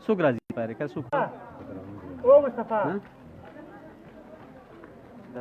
Su grazie pare che su ओ Mustafa da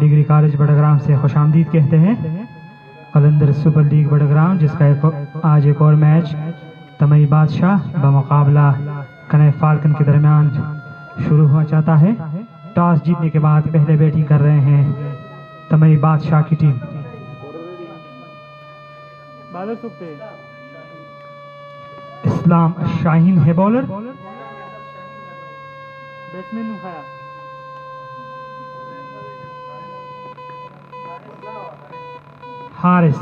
degree college Badgram से खुशामदीद कहते हैं। कलंदर सुपर लीग बड़ग्राम जिसका आज एक और मैच तमई बादशाह बमुकाबला कनई फाल्कन के दरमियान शुरू हुआ चाहता है। टॉस जीतने के बाद पहले बैटिंग कर रहे हैं तमई बादशाह की टीम। इस्लाम शाहीन है बॉलर। बैट्समैन हारिस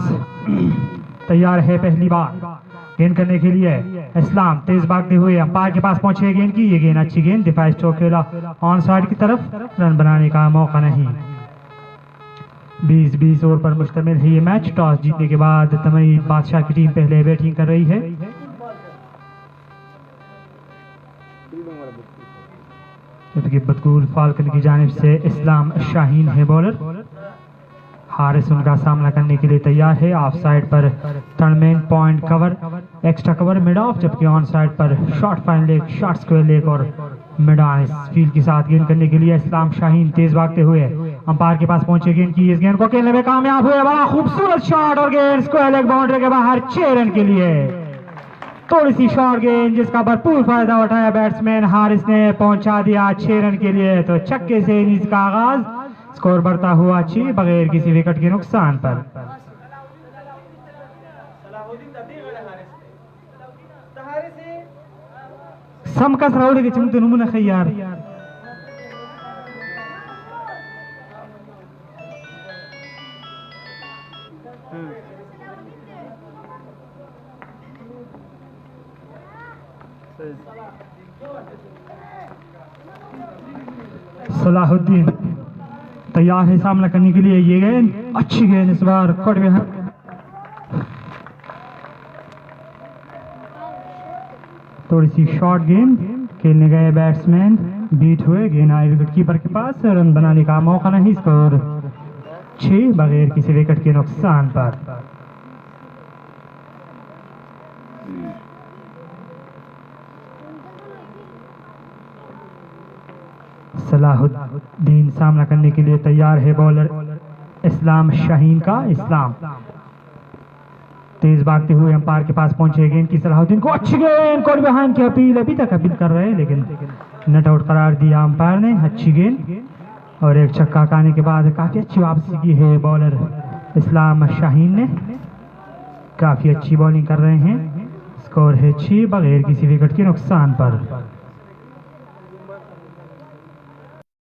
तैयार है पहली बार गेंद करने के लिए। इस्लाम तेज भागते हुए अंपायर के पास पहुंचे गेंद की। ये गेंद अच्छी गेंद डिफेंस चौकेला ऑन साइड की तरफ, रन बनाने का मौका नहीं। 20-20 ओवर पर मुश्तमिल है ये मैच। टॉस जीतने के बाद तमई बादशाह की टीम पहले बैटिंग कर रही है। जबकि बदकूल फाल्कन की जानिब से इस्लाम शाहीन है बॉलर। हारिस उनका सामना करने के लिए तैयार है। ऑफ साइड पर third man point cover, extra cover, mid off, जबकि ऑन साइड पर short fine leg, short square leg और मिड ऑन। इस फील्ड के साथ गेंद करने के लिए इस्लाम शाहीन तेज भागते हुए अंपायर के पास पहुंचे गेंद की। इस गेंद को खेलने में कामयाब हुए। बड़ा खूबसूरत शॉट और गेंद स्क्वायर लेग बाउंड्री के बाहर 6 रन के लिए। थोड़ी सी शॉर्ट गेंद जिसका भरपूर फायदा उठाया बैट्समैन हारिस ने, पहुंचा दिया 6 रन के लिए। तो छक्के से इनिंग्स का आगाज, स्कोर बढ़ता हुआ 6 बगैर किसी विकेट के नुकसान पर। समकस राउडी के चमते नमूना खैयार सलाहुद्दीन तैयार है सामना करने के लिए। ये गेंद अच्छी गेंद इस बार कट में। थोड़ी सी शॉर्ट गेंद खेलने गए बैट्समैन, बीट हुए, गेंद आई विकेट कीपर के पास, रन बनाने का मौका नहीं। स्कोर 6 बगैर किसी विकेट के नुकसान पर। सलाहुद्दीन सामना करने के लिए तैयार है बॉलर इस्लाम शाहीन का। इस्लाम तेज भागते हुए अंपायर के पास पहुंचे गेंद की। सलाहुद्दीन को अच्छी गेंद, कोड बिहाइंड की अपील, अभी तक अपील कर रहे हैं लेकिन नट आउट करार दिया अंपायर ने। अच्छी गेंद और एक छक्का खाने के बाद काफी अच्छी वापसी की है बॉलर इस्लाम शाहीन ने। काफी अच्छी बॉलिंग कर रहे हैं। स्कोर है 6 बगैर किसी विकेट के नुकसान पर।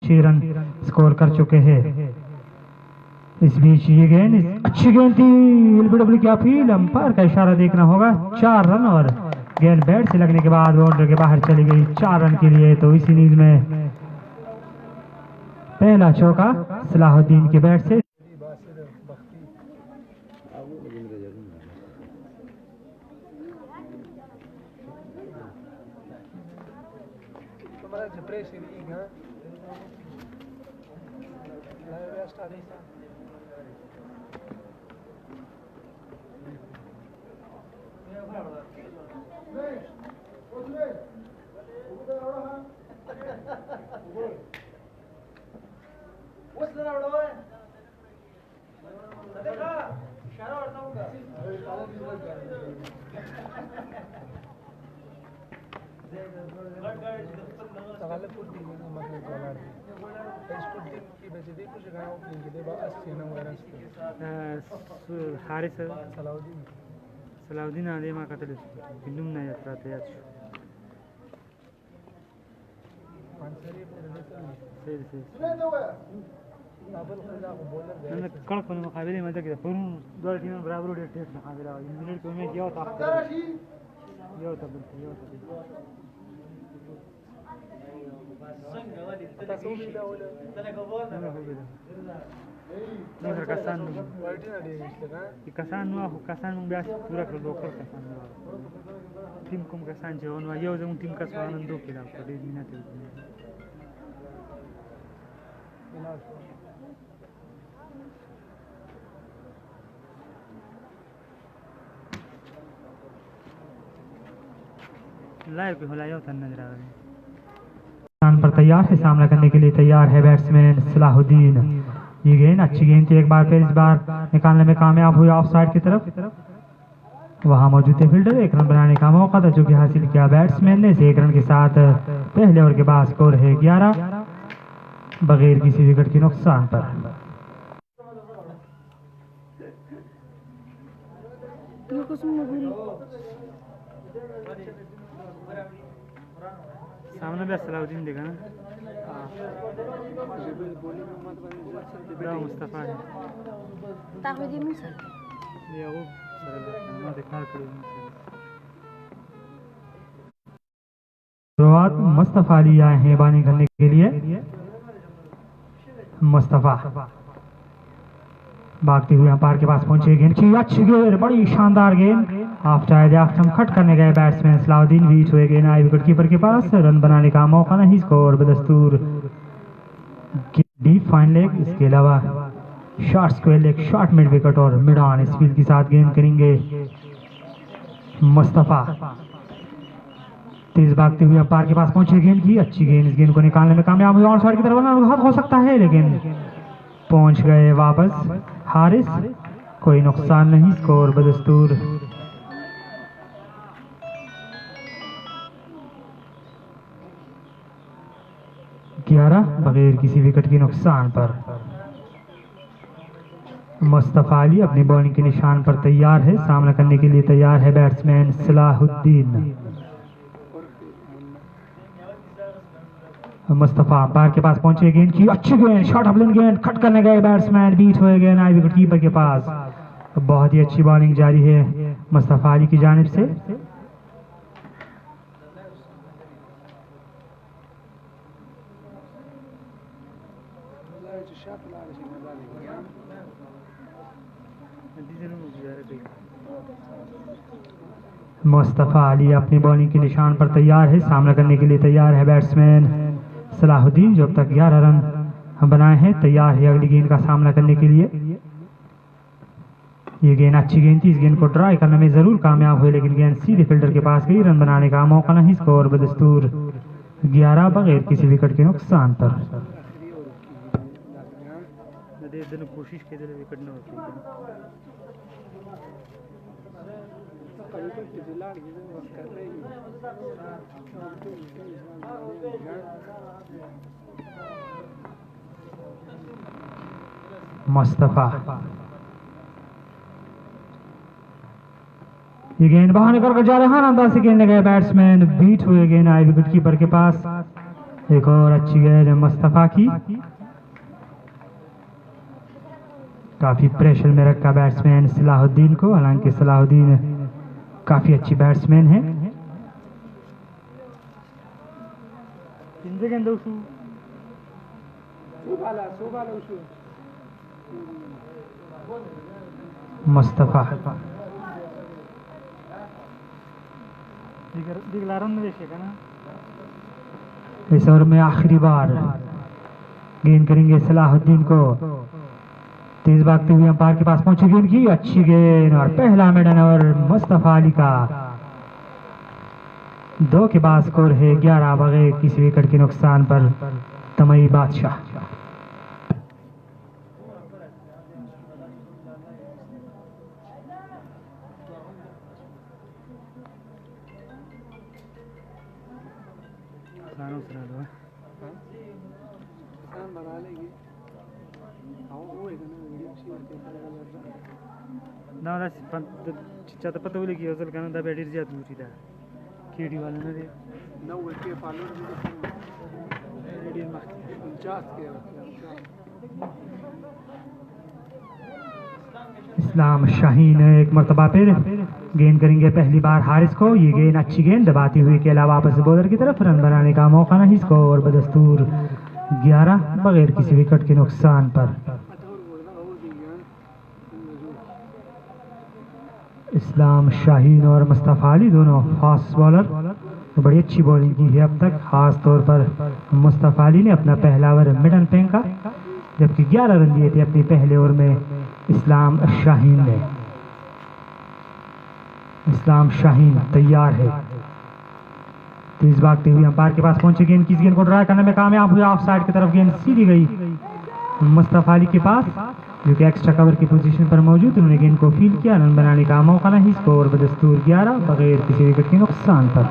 6 रन स्कोर कर चुके हैं। इस बीच ये गेंद अच्छी गेंद थी, एलबीडब्ल्यू की अपील, अंपायर का इशारा देखना होगा। 4 रन और गेंद बैट से लगने के बाद बाउंड्री के बाहर चली गई 4 रन के लिए। तो इस इनिंग्स में पहला चौका सलाहुद्दीन के बैट से। हारिस सलाहुद्दीन आदि मा कतल बिंदुम ना यात्रा तयार नंद कण कोन मुकाबले में तक पूर्ण दो टीम बराबर उड़े टेस्ट मुकाबला मिनट को में क्या था यो तब Nggak kesan, kesan wah kesan membias pura kelompok kesan. Tim kum kesan jauh, wah jauh jauh tim kesan untuk kita pada minat itu. Live पे होला यो तन नजर आ रहा है। पर तैयार है, सामना करने के लिए तैयार है बैट्समैन सलाहुद्दीन। ये गेंद अच्छी गेंद थी, एक बार फिर इस बार निकालने में कामयाब हुई ऑफ साइड की तरफ। वहां मौजूद थे फील्डर, 1 रन बनाने का मौका था जो कि हासिल किया बैट्समैन ने। 1 रन के साथ पहले ओवर के बाद स्कोर है 11 बगैर किसी विकेट के नुकसान पर। सामने भी सलाहुद्दीन देखा ना, मुस्तफा है ताहुद्दीन मूसा ये वो सरल देखा करो। शुरुआत मुस्तफा अली आए हैं बानी करने के लिए। मुस्तफा भागते हुए अंपायर के पास पहुंचे, गेंद की अच्छी गेंद, बड़ी शानदार गेंद। आफ्टर खट करने गए बैट्समैन सलाहुद्दीन, बीच हुए गेंद आई विकेट कीपर के पास। रन बनाने का मौका नहीं, स्कोर बदस्तूर डीप फाइन लेग। इसके अलावा short square leg, short mid wicket और मिड ऑन स्पीड के साथ गेंद करेंगे मुस्तफा। तेज भागते हुए अंपायर के पास पहुंचे, गेंद की अच्छी गेंद, इस गेंद को निकालने में कामयाब हुए। ऑन साइड की तरफ हो सकता है लेकिन पहुंच गए वापस हारिस, कोई नुकसान नहीं, स्कोर बदस्तूर। बगैर किसी विकेट के नुकसान पर। मुस्तफा अली अपनी बॉलिंग के निशान पर तैयार है, सामना करने के लिए तैयार है बैट्समैन सलाहुद्दीन। मुस्तफा अंपायर के पास पहुंचे, गेंद की अच्छी गेंद, शॉर्ट अपलिन गेंद, खट करने गए बैट्समैन, बीट हुए गेंद आई विकेट कीपर के पास। बहुत ही अच्छी बॉलिंग जारी है मुस्तफा अली की जानिब से। मुस्तफा अली अपनी बॉलिंग के निशान पर तैयार है, सामना करने के लिए तैयार है बैट्समैन सलाहुद्दीन जो अब तक 11 रन बनाए हैं। तैयार है अगली गेंद का सामना करने के लिए। ये गेंद अच्छी गेंद थी, इस गेंद को ट्राई करने में जरूर कामयाब हुए लेकिन गेंद सीधे फील्डर के पास गई। रन बनाने का मौका नहीं, स्कोर बदस्तूर 11 बगैर किसी विकेट के नुकसान पर। कोशिश की विकेट न मुस्तफ़ा। ये गेंद बाहर निकल कर जा रहा है, अंदाज से गेंद लगे, बैट्समैन बीट हुए, गेंद आई विकेट कीपर के पास। एक और अच्छी गेंद मुस्तफ़ा की, काफी प्रेशर में रखा बैट्समैन सलाहुद्दीन को, हालांकि सलाहुद्दीन काफी अच्छी बैट्समैन है। मुस्तफ़ा इस ओवर में आखिरी बार गेंद करेंगे सलाहुद्दीन को, तेज भागते हुए अंपायर के पास पहुंची, गेंद की अच्छी गेंद और पहला मेडन ओवर मुस्तफ़ा अली का। 2 के बाद स्कोर है 11 बगैर किसी विकेट के नुकसान पर तमई बादशाह। इस्लाम शाहीन एक मरतबा फिर गेंद करेंगे पहली बार हारिस को, ये गेंद अच्छी गेंद दबाती हुई के अलावा वापस बॉलर की तरफ, रन बनाने का मौका नहीं, स्कोर बदस्तूर 11 बगैर किसी विकेट के नुकसान पर। इस्लाम शाहीन और मुस्तफ़ा अली दोनों फास्ट बॉलर, तो बड़ी अच्छी बॉलिंग की है अब तक, खास तौर पर मुस्तफ़ा अली ने अपना पहला ओवर मिडल फेंका, जबकि 11 रन दिए थे अपने पहले ओवर में इस्लाम शाहीन ने। इस्लाम शाहीन तैयार है, तेज भागते हुए अंपायर के पास पहुंचे, गेंद किस गेंद को ड्राई करने में कामयाब हुए, ऑफ साइड की तरफ गेंद सीधी गई मुस्तफ़ा अली के पास, जो कि एक्स्ट्रा कवर की पोजीशन पर मौजूद, उन्होंने गेंद को फील्ड किया, रन बनाने का मौका नहीं, स्कोर बदस्तूर 11 बगैर किसी विकेट के नुकसान पर।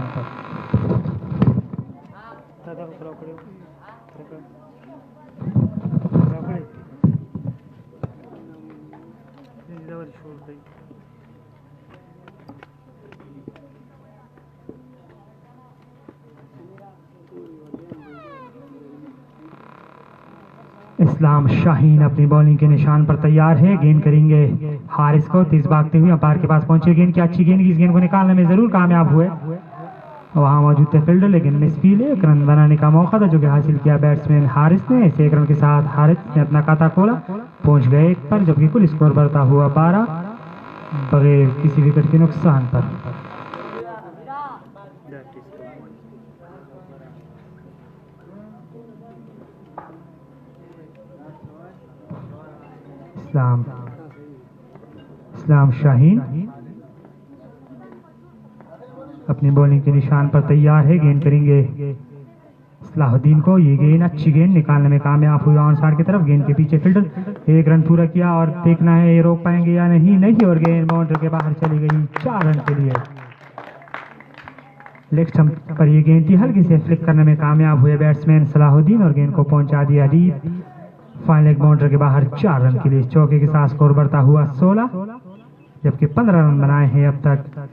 इस्लाम शाहीन अपनी बॉलिंग के निशान पर तैयार है, गेंद करेंगे हारिस को, तेज भागते हुए अंपायर के पास पहुंचे, गेंद की अच्छी गेंद, इस गेंद को निकालने में जरूर कामयाब हुए, वहां मौजूद थे फील्डर, लेकिन मिसफील्ड, एक रन बनाने का मौका था जो कि हासिल किया बैट्समैन हारिस ने। इस 1 रन के साथ हारिस ने अपना खाता खोला, पहुंच गए 1 पर, जबकि कुल स्कोर बढ़ता हुआ 12 बगैर किसी विकेट के नुकसान पर। इस्लाम शाहीन अपनी बॉलिंग के निशान पर तैयार है, गेंद करेंगे सलाहुद्दीन को, ये गेंद अच्छी गेंद निकालने में कामयाब हुआ ऑन साइड की तरफ, गेंद के पीछे फील्डर, 1 रन पूरा किया और देखना है ये रोक पाएंगे या नहीं, और गेंद बाउंड्री के बाहर चली गई 4 रन के लिए। लेग स्टंप पर ये गेंद थी, हल्के से फ्लिक करने में कामयाब हुए बैट्समैन सलाहुद्दीन और गेंद को पहुंचा दिया डीप, फाइनल लेग बाउंड्री के बाहर 4 रन के लिए। चौके के साथ स्कोर बढ़ता हुआ 16, जबकि 15 रन बनाए हैं अब तक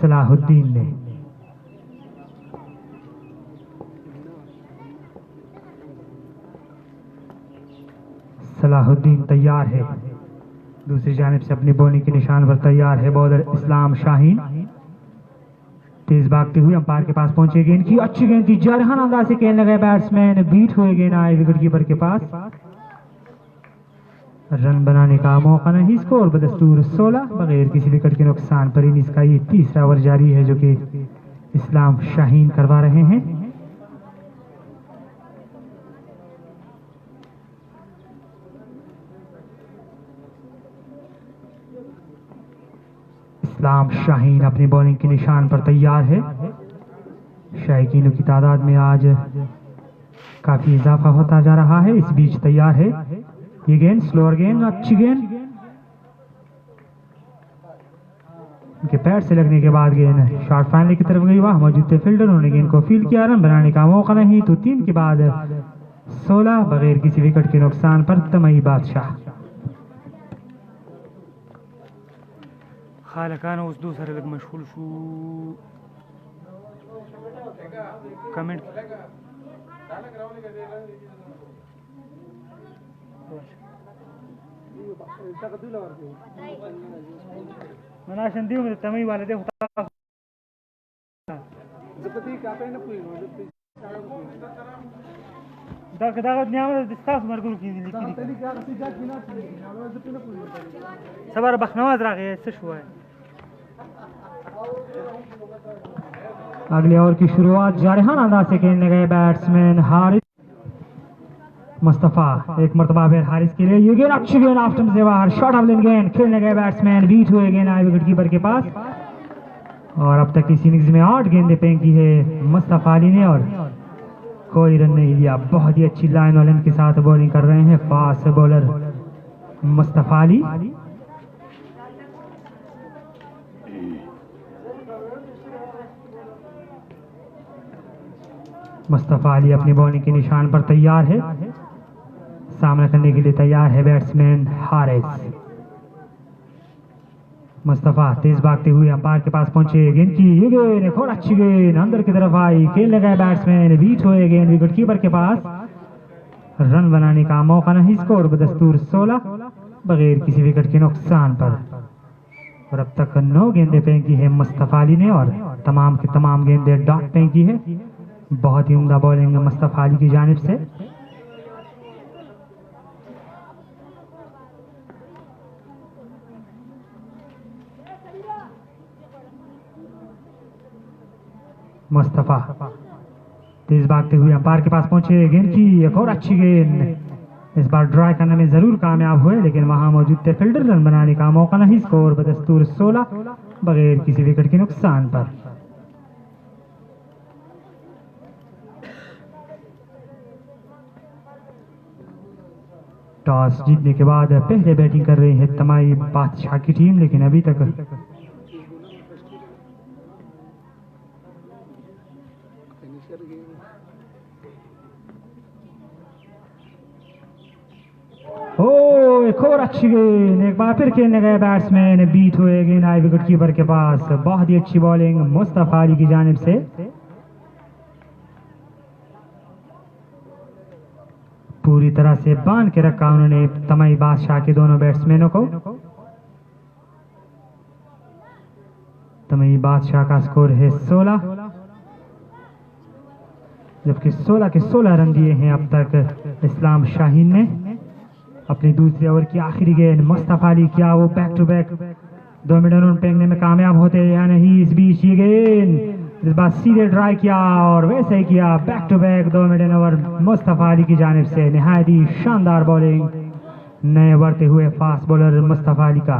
सलाहुद्दीन ने। सलाहुद्दीन तैयार है, दूसरी जानिब से अपनी बॉलिंग के निशान पर तैयार है बॉलर इस्लाम शाहीन, तेज भागते हुए अंपायर के पास पहुंचे, गेंद की अच्छी गेंद थी, जरहान अंदाज से खेलने गए बैट्समैन, बीट हुए, गेंद आए विकेट कीपर के पास, रन बनाने का मौका नहीं, स्कोर बदस्तूर 16 बगैर किसी विकेट के नुकसान पर। इनिंग्स का ये तीसरा ओवर जारी है जो कि इस्लाम शाहीन करवा रहे हैं। इस्लाम शाहीन अपनी बॉलिंग के निशान पर तैयार है, शायकीनों की तादाद में आज काफी इजाफा होता जा रहा है। इस बीच तैयार है, ये गेंद स्लोअर गेंद, अच्छी गेंद, उनके पैर से लगने के बाद गेंद शॉर्ट फाइनल की तरफ गई, वहां मौजूद थे फील्डर, उन्होंने गेंद को फील्ड किया, रन बनाने का मौका नहीं, तो 3 के बाद 16 बगैर किसी विकेट के नुकसान पर तमई बादशाह। खालकान उस दूसरे लग मशगूल शू कमेंट मनाशन दियो मेरे तमई वाले दे दागत न्याम दिस्तास मरगुल की लिखी सबर बखनवाज रागे से हुआ है अगले ओवर की शुरुआत जारहाना अंदाज से खेलने गए बैट्समैन हारिस मुस्तफा एक मरतबा फिर हारिस के लिए ये गेंद अच्छी गेंद आफ्टर से बाहर शॉट ऑफ लेन गेंद खेलने गए बैट्समैन बीट हुए गेंद आए विकेट कीपर के पास और अब तक इस इनिंग्स में 8 गेंदें फेंकी है मुस्तफा अली ने और कोई रन नहीं लिया। बहुत ही अच्छी लाइन वालन के साथ बॉलिंग कर रहे हैं फास्ट बॉलर मुस्तफा अली। मुस्तफा अली अपनी बॉलिंग के निशान पर तैयार है, सामना करने के लिए तैयार है बैट्समैन हारिस। मुस्तफा तेज भागते हुए अंपायर के पास पहुंचे, गेंद की ये गेंद एक और अच्छी गेंद अंदर की तरफ आई, खेलने गए बैट्समैन बीट हुए गेंद विकेट कीपर के पास, रन बनाने का मौका नहीं, स्कोर बदस्तूर 16 बगैर किसी विकेट के नुकसान पर। और अब तक 9 गेंदें फेंकी है मुस्तफा अली ने और तमाम की तमाम गेंदें डॉट फेंकी है। बहुत ही उम्दा बॉलिंग मुस्तफा अली की जानिब से। मुस्तफा तेज भागते हुए अंपायर के पास पहुंचे, गेंद की एक और अच्छी गेंद, इस बार ड्राई करने में जरूर कामयाब हुए लेकिन वहां मौजूद थे फील्डर, रन बनाने का मौका नहीं, स्कोर बदस्तूर 16 बगैर किसी विकेट के नुकसान पर। टॉस जीतने के बाद पहले बैटिंग कर रही है तमाई बादशाह की टीम, लेकिन अभी तक एक और अच्छी गेंद, एक बार फिर खेलने गए बैट्समैन बीट हुए गेंद आई विकेट कीपर के पास। बहुत ही अच्छी बॉलिंग मुस्तफा अली की जानिब से। पूरी तरह से बांध के रखा उन्होंने तमई बादशाह के दोनों बैट्समैनों को। तमई बादशाह का स्कोर है 16, जबकि 16 के 16 रन दिए हैं अब तक इस्लाम शाहीन ने। अपनी दूसरे ओवर की आखिरी गेंद मुस्तफा अली, क्या वो back to back 2 minute run फेंकने में कामयाब होते या नहीं। इस बीच ये गेंद इस बार सीधे ट्राई किया और वैसे ही किया, back to back 2 minute over Mustafa Ali की जानिब से। निहायत ही शानदार बॉलिंग नए बढ़ते हुए फास्ट बॉलर मुस्तफा अली का।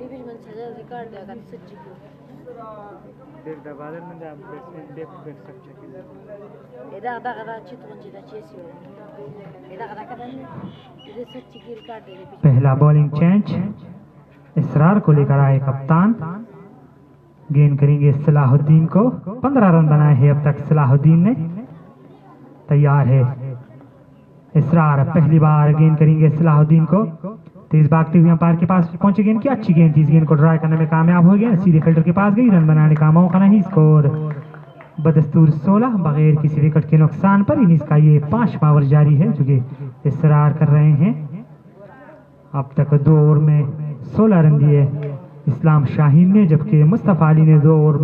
बीच में सजा रिकॉर्ड देगा सच्ची को देख दबादर में आप देख सकते हैं। इधर आधा कदा अच्छी तो अच्छी चीज़ है, इधर आधा कदा इधर सच्ची की रिकॉर्ड दे। पहला बॉलिंग चेंज इसरार को लेकर आए कप्तान, गेंद करेंगे सलाहुद्दीन को। 15 रन बनाए हैं अब तक सलाहुद्दीन ने। तैयार है इसरार, पहली बार गेंद करेंगे सलाहुद्दीन को। तेज भागते हुए अंपायर के पास पहुंचे, गेंद की अच्छी गेंद थी, इस गेंद को ड्राई करने में कामयाब हो गया, सीधे फील्डर के पास गई, रन बनाने का मौका नहीं, स्कोर बदस्तूर 16 बगैर किसी विकेट के नुकसान पर। इनिंग्स का ये 5वां ओवर जारी है जो कि इसरार कर रहे हैं। अब तक 2 ओवर में 16 रन दिए इस्लाम शाहीन ने, जबकि मुस्तफा अली ने 2 ओवर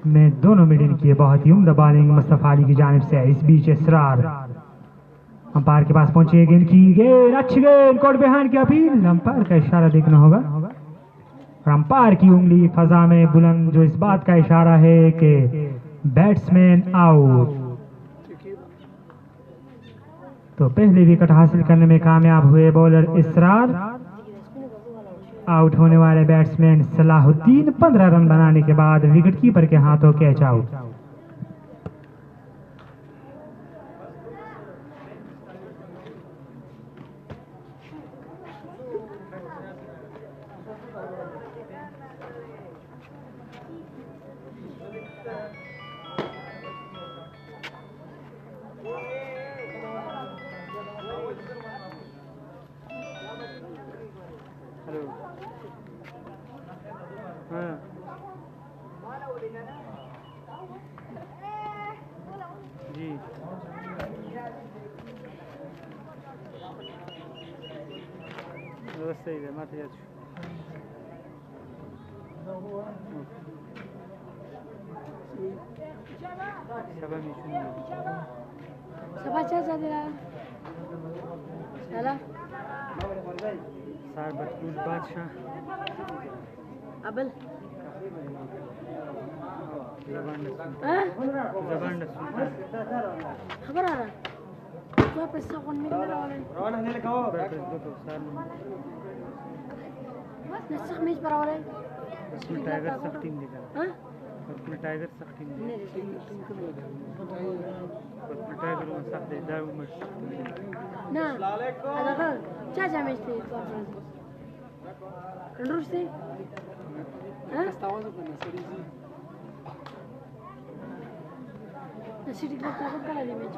में दोनों मिडन किए। बहुत ही उम्दा बॉलिंग मुस्तफा अली की जानिब से। इस बीच इसरार अंपायर के पास पहुंचे, गेंद की गेंद, अच्छी गेंद, कोर्ट बिहाइंड की अपील, अंपायर का इशारा देखना होगा और अंपायर की उंगली फजा में बुलंद, जो इस बात का इशारा है कि बैट्समैन आउट। तो पहले विकेट हासिल करने में कामयाब हुए बॉलर इसरार। आउट होने वाले बैट्समैन सलाहुद्दीन 15 रन बनाने के बाद विकेटकीपर के हाथों कैच आउट। जी व्यवस्था ಇದೆ ಮಾತಾಡೋದು सभा में सुनिए सभा चाचा दिला चला सार बतूल बादशाह अबल जबान हाँ सुल्तान खबर आ रहा तो पैसा कौन मिल रहा है रवाना होने लगा हो तो सार नसख में पर आ रहा है उसमें टाइगर सब टीम दिखा हाँ उसमें टाइगर सब टीम उसमें टाइगर वो सब दे दारू मत ना ada kan caca mesti terus sih Hah? Nasi di kelas takut kalah di match.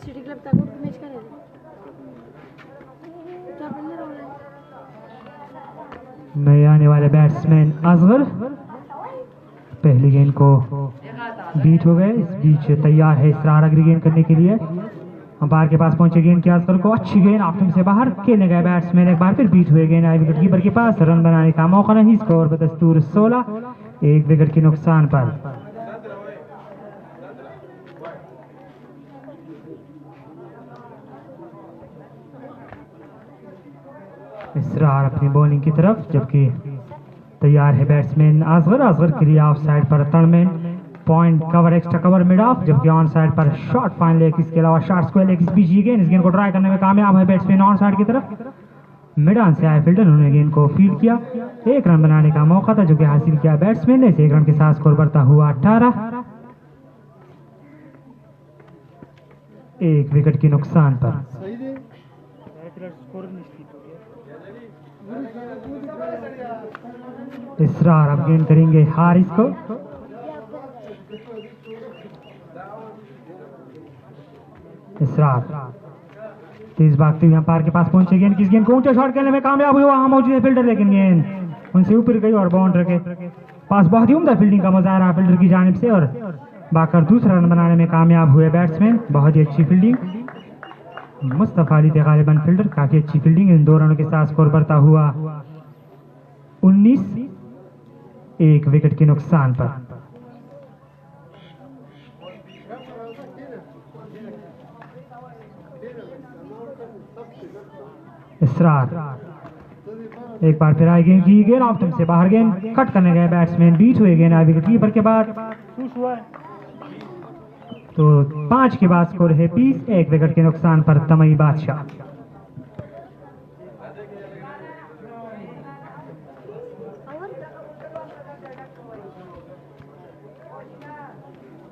City club ताकूत मैच करे तो बंदे रोल नए आने वाले बैट्समैन असगर पहली गेंद को बीट हो गए, इस बीच तैयार है इसरार अगली गेंद करने के लिए। अंपायर के पास पहुंचे गेंद की असगर को, अच्छी गेंद ऑप्टम से बाहर खेलने गए बैट्समैन, एक बार फिर बीट हुए गेंद आई विकेट कीपर के पास, रन बनाने का मौका नहीं, स्कोर बदस्तूर 16, एक विकेट के नुकसान पर। इसरार अपनी बॉलिंग की तरफ, जबकि तैयार है बैट्समैन असगर। असगर के लिए ऑफ साइड पर third man, point cover, extra cover mid off, जबकि ऑन साइड पर शॉट फाइन लेग, इसके अलावा शॉट स्क्वायर लेग, इस बीच ये गेंद, इस गेंद को ट्राई करने में कामयाब है बैट्समैन ऑन साइड की तरफ, मिड ऑन से आए फील्डर, उन्होंने गेंद को फील्ड किया, एक रन बनाने का मौका था जो कि हासिल किया बैट्समैन ने, एक रन के साथ स्कोर बढ़ता हुआ 18, एक विकेट के नुकसान पर। इसरार अब गेंद करेंगे हारिस को, इसरार तेज भागते हुए अंपायर के पास पहुंचे, गेंद किस गेंद को ऊंचा शॉट करने में कामयाब हुआ, वहां मौजूद है फील्डर, लेकिन गेंद उनसे ऊपर गई और बाउंड्री के पास बहुत ही उम्दा फील्डिंग का मुजाहरा फील्डर की जानिब से, और बाकर दूसरा रन बनाने में कामयाब हुए बैट्समैन, बहुत ही अच्छी फील्डिंग, मुस्तफा अली थे गालिबन फील्डर, काफी अच्छी फील्डिंग, इन 2 रनों के साथ स्कोर बढ़ता हुआ 19, एक विकेट के नुकसान पर। इसरार एक बार फिर आई गेंद की गेंद ऑफ से बाहर, गेंद कट करने गए बैट्समैन, बीच हुए गेंद आई विकेट कीपर के बाद, तो 5 के बाद स्कोर है 20, एक विकेट के नुकसान पर तमई बादशाह।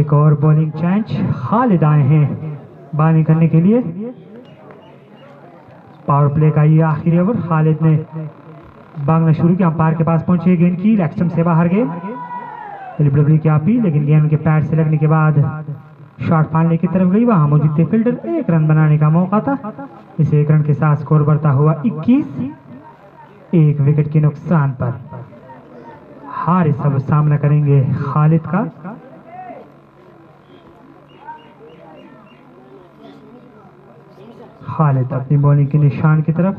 एक और बॉलिंग चेंज। खालिद आए हैं बॉलिंग करने के लिए। पावर प्ले का ये आखिरी ओवर। खालिद ने भागना शुरू किया, अंपायर के पास पहुंचे, गेंद की लेग स्टंप से बाहर गए। एलबीडब्ल्यू की अपील, लेकिन गेंद उनके पैर से लगने के बाद शॉट फालने की तरफ गई। वहां मौजूद थे फील्डर। एक रन बनाने का मौका था। इस एक रन के साथ स्कोर बढ़ता हुआ 21। एक विकेट के नुकसान पर हारिस अब सामना करेंगे खालिद का। खालिद अपनी बॉलिंग के निशान की तरफ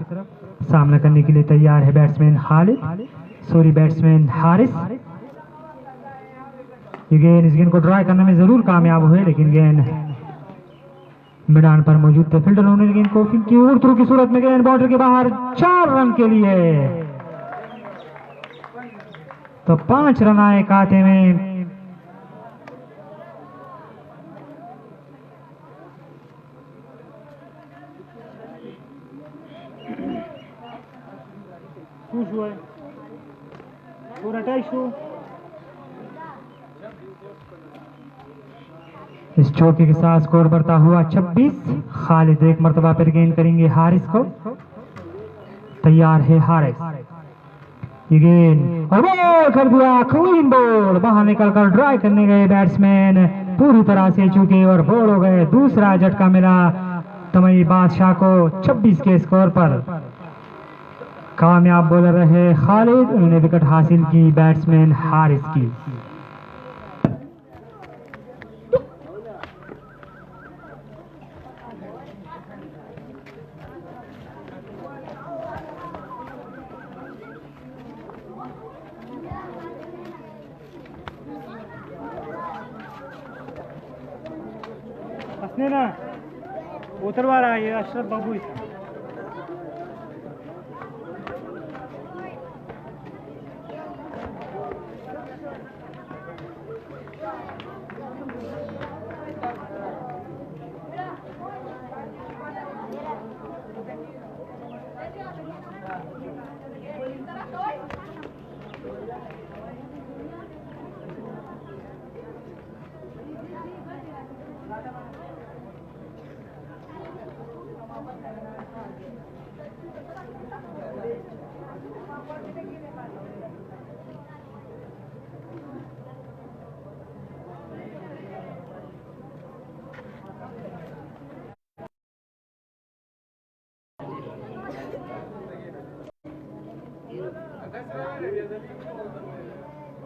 सामना करने के लिए तैयार है batsman Khalid, sorry batsman Haris. ये गेंद, इस गेंद को ड्राई करने में जरूर कामयाब हुए, लेकिन गेंद मैदान पर मौजूद थे फील्डर, उन्होंने गेंद को फील्ड की ओर थ्रू की सूरत में गेंद बाउंड्री के बाहर। 4 रन के लिए तो 5 रन आए खाते में। इस चौके के साथ स्कोर बढ़ता हुआ 26। खालिद एक मरतबा फिर गेंद करेंगे हारिस को। तैयार है हारिस। ये गेंद और बॉल कर दिया, क्लीन बॉल। बाहर निकलकर ड्राई करने गए बैट्समैन पूरी तरह से चूके और बॉल हो गए। दूसरा झटका मिला तमई बादशाह को 26 के स्कोर पर। कामयाब बॉलर रहे खालिद, उन्होंने विकेट हासिल की बैट्समैन हारिस की। हंसने ना उतरवा रहा है ये अशरफ बाबू।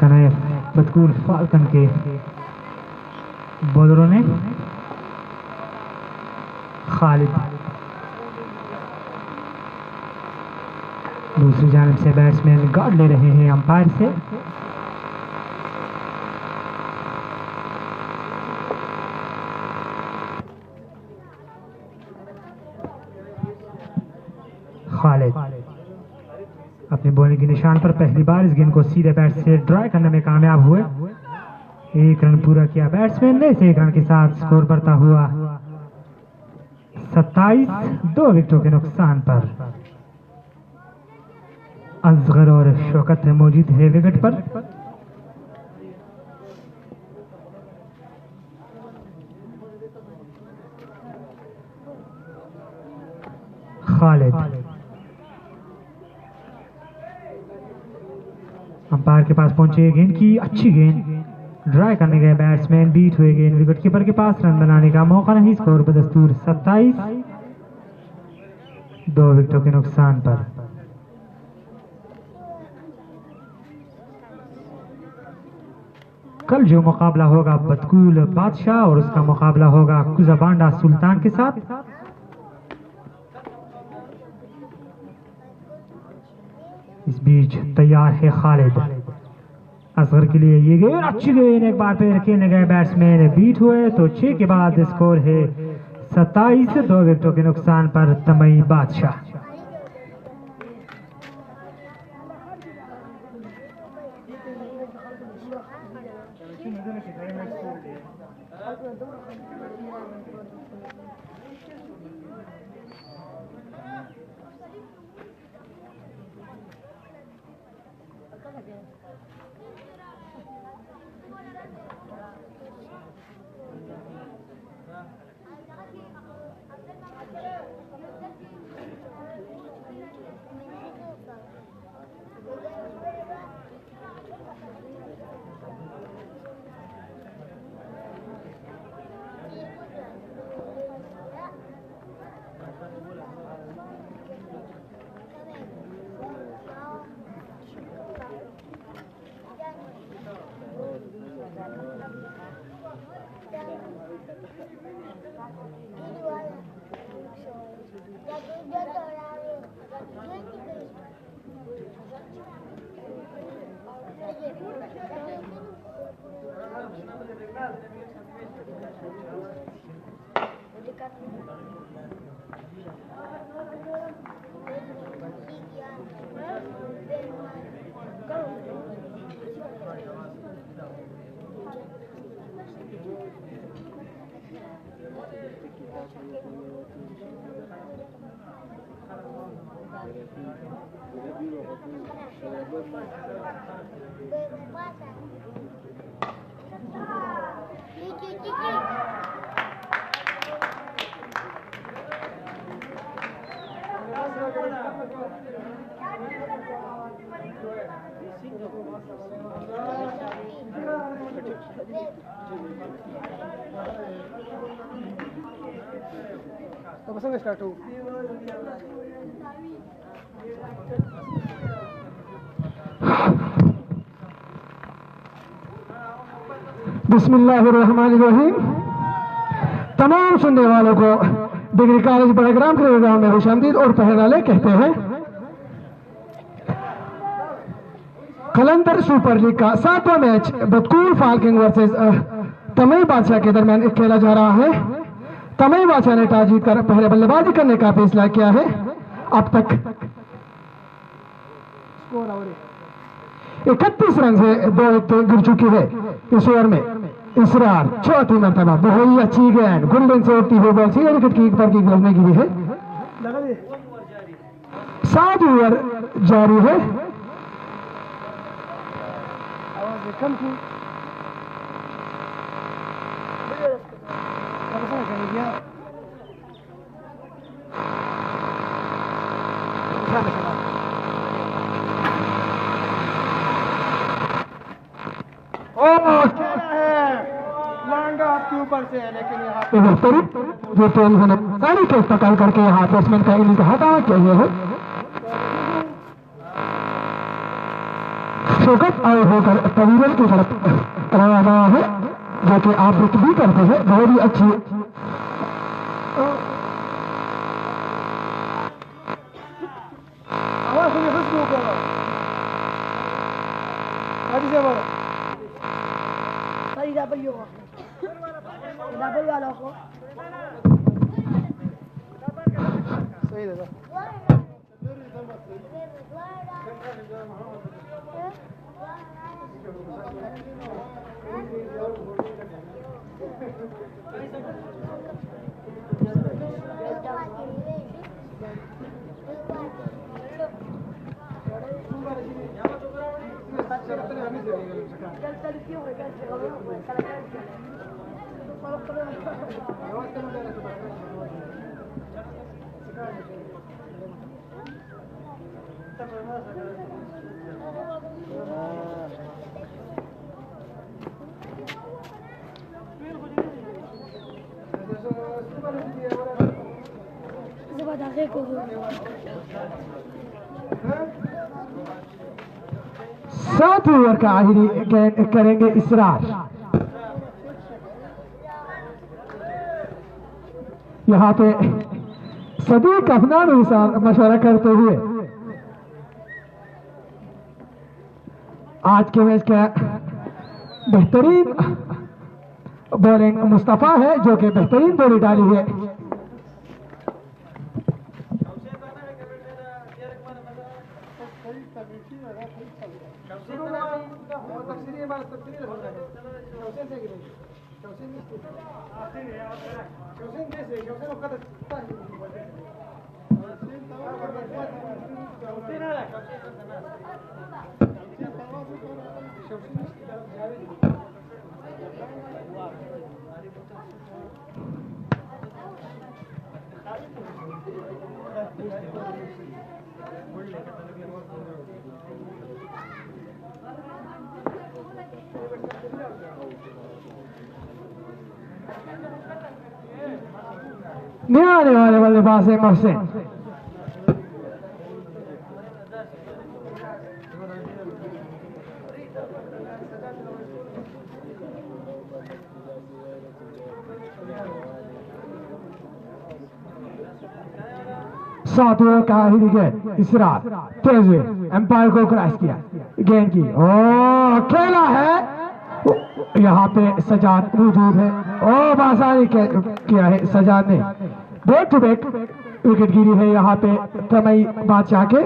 कनायफ बदकूर फाल्कन के बॉलरों ने खालिद दूसरी जानिब से बैट्समैन गार्ड ले रहे हैं अंपायर से। खालिद अपनी बॉलिंग के निशान पर पहली बार इस गेंद को सीधे बैट से ड्राई करने में कामयाब हुए। 1 रन पूरा किया बैट्समैन ने। 1 रन के साथ स्कोर बढ़ता हुआ 27। 2 विकेटों के नुकसान पर असगर और शौकत मौजूद है विकेट पर। खालिद अंपायर के पास पहुंचे, गेंद की अच्छी गेंद ड्राई करने गए बैट्समैन, बीट हुए गेंद विकेट कीपर के पास, रन बनाने का मौका नहीं। स्कोर बदस्तूर 27। 2 विकेटों के नुकसान पर कल जो मुकाबला होगा बदकूल बादशाह और उसका मुकाबला होगा कुजाबांडा सुल्तान के साथ। इस बीच तैयार है खालिद। असगर के लिए ये गेंद अच्छी गेंद, एक बार फिर खेलने गए बैट्समैन बीट हुए तो 6 के बाद स्कोर है 27। 2 विकेटों के नुकसान पर तमई बादशाह। बिस्मिल्लाहिर्रहमानिर्रहीम। तमाम सुनने वालों को डिग्री कॉलेज बड़ाग्राम के गांव में खुशामदीद और पहनाले कहते हैं। कलंदर सुपर लीग का 7वां मैच बदकूर फाल्कन वर्सेस तमई बादशाह के दरमियान खेला जा रहा है। तमई बादशाह ने टॉस जीतकर पहले बल्लेबाजी करने का फैसला किया है। अब तक 31 रन से 2 विकेट गिर चुकी है। इस ओवर में इसरार 4थी मरतबा बहुत ही अच्छी गेंद गुल्डन से उठती हुई बॉल 6 विकेट कीपर की ग्लव में गिरी है। 7 ओवर जारी है। जो पेन होने सारी केस पकड़ करके यहाँ बैट्समैन का इनिंग हटा किया है। शौकत आए होकर तवीरन की तरफ रवाना गया है, जो कि आप रुक भी करते हैं। बहुत ही अच्छी सात ओवर का आखिरी करेंगे इसरार। यहाँ पे सदीक अफनान के साथ मशवरा करते हुए आज के मैच का बेहतरीन बॉलिंग मुस्तफ़ा है जो कि बेहतरीन बोली डाली है। निहाने वाले बल्लेबाज है मोहसिन। सातवें का ही विकेट इस रात तेज हुए एम्पायर को क्रॉस किया गेंद की ओ खेला है यहाँ पे सजाद मौजूद है ओ बासानी किया है सजाद ने बैक टू बैक विकेट गिरी है यहाँ पे तमई बादशाह के।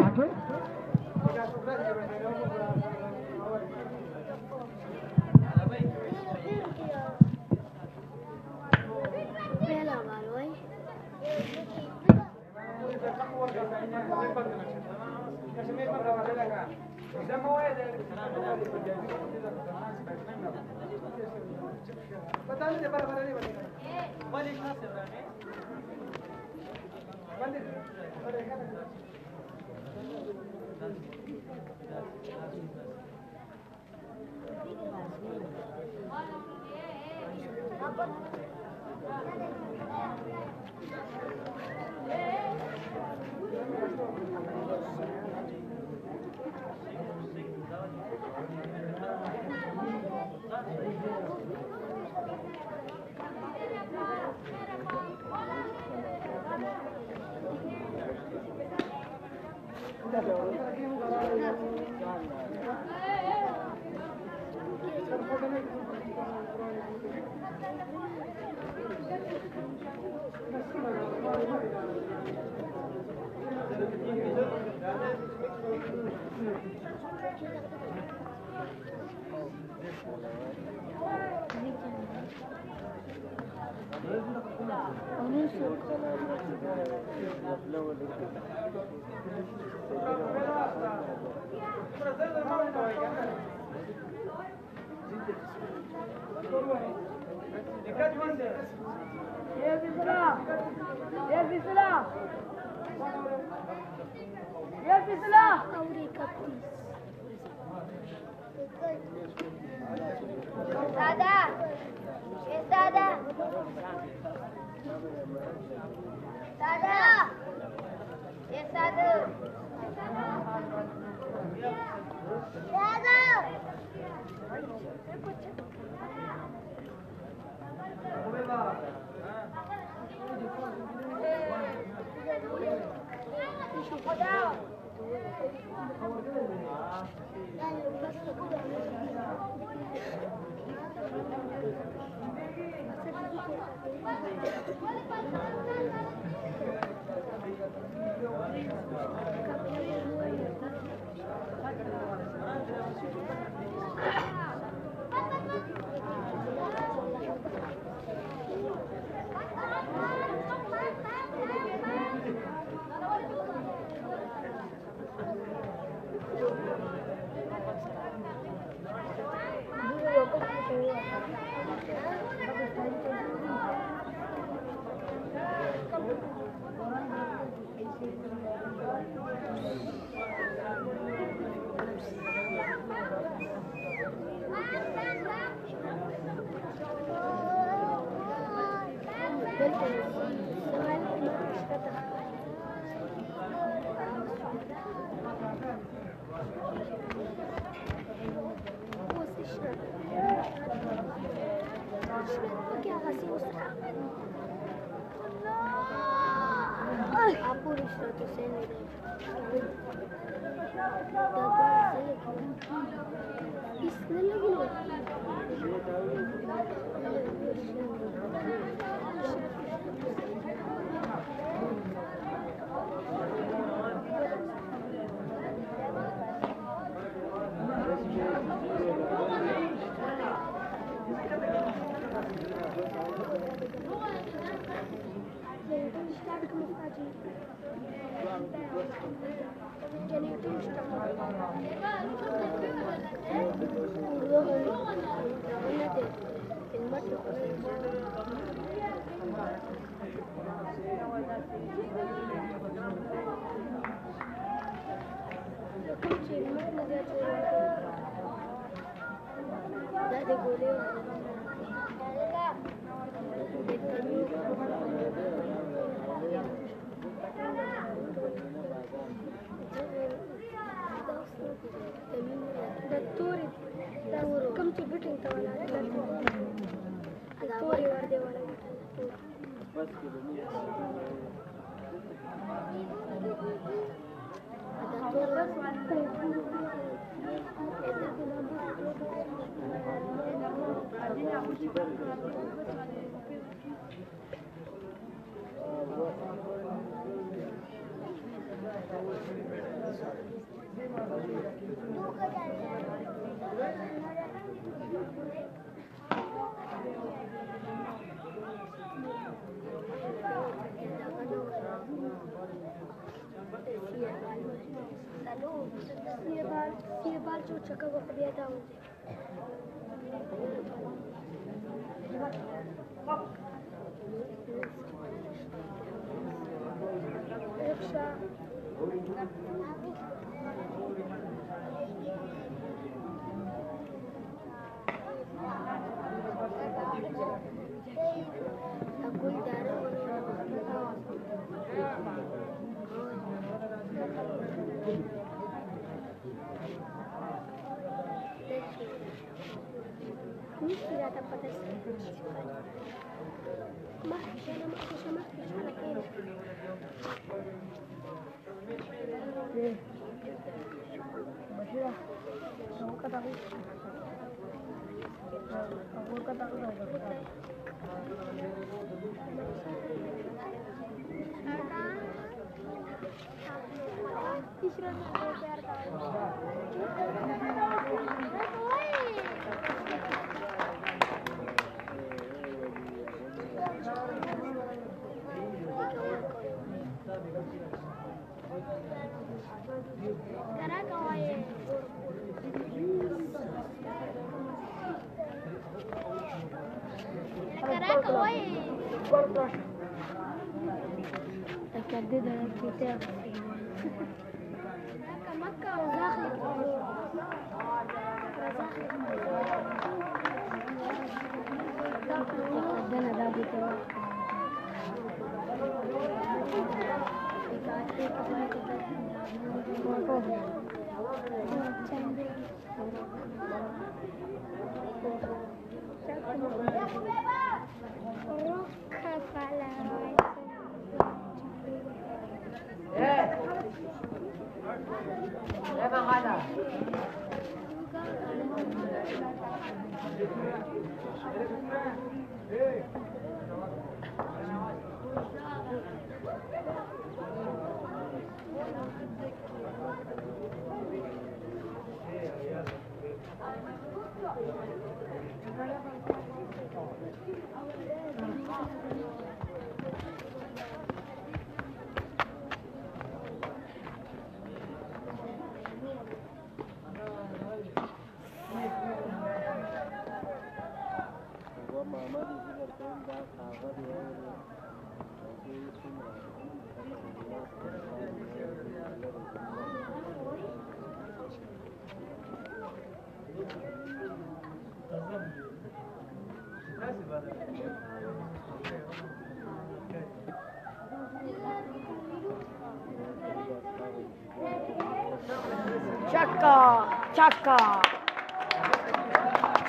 Chaka, chaka.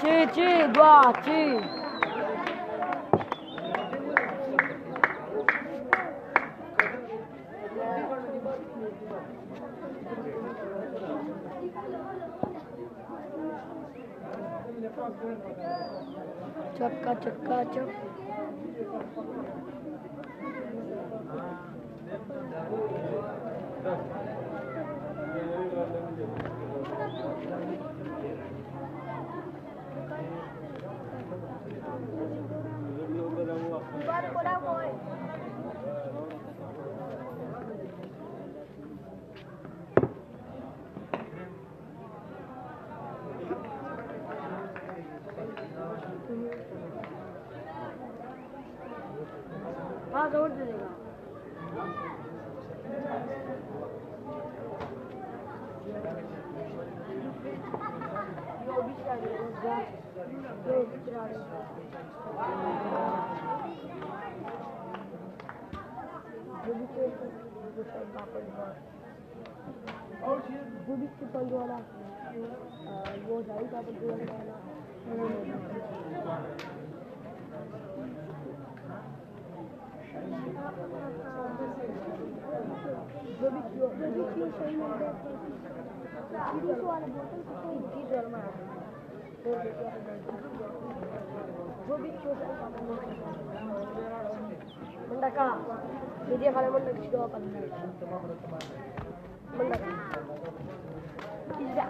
Chi, dua, chi. चक्का चक्का चक हाँ जोड़ दे देगा जो भी चिपल वाला वो जाई का वाला Mendaka, media kalau mendak sido apa mendaka. Tidak.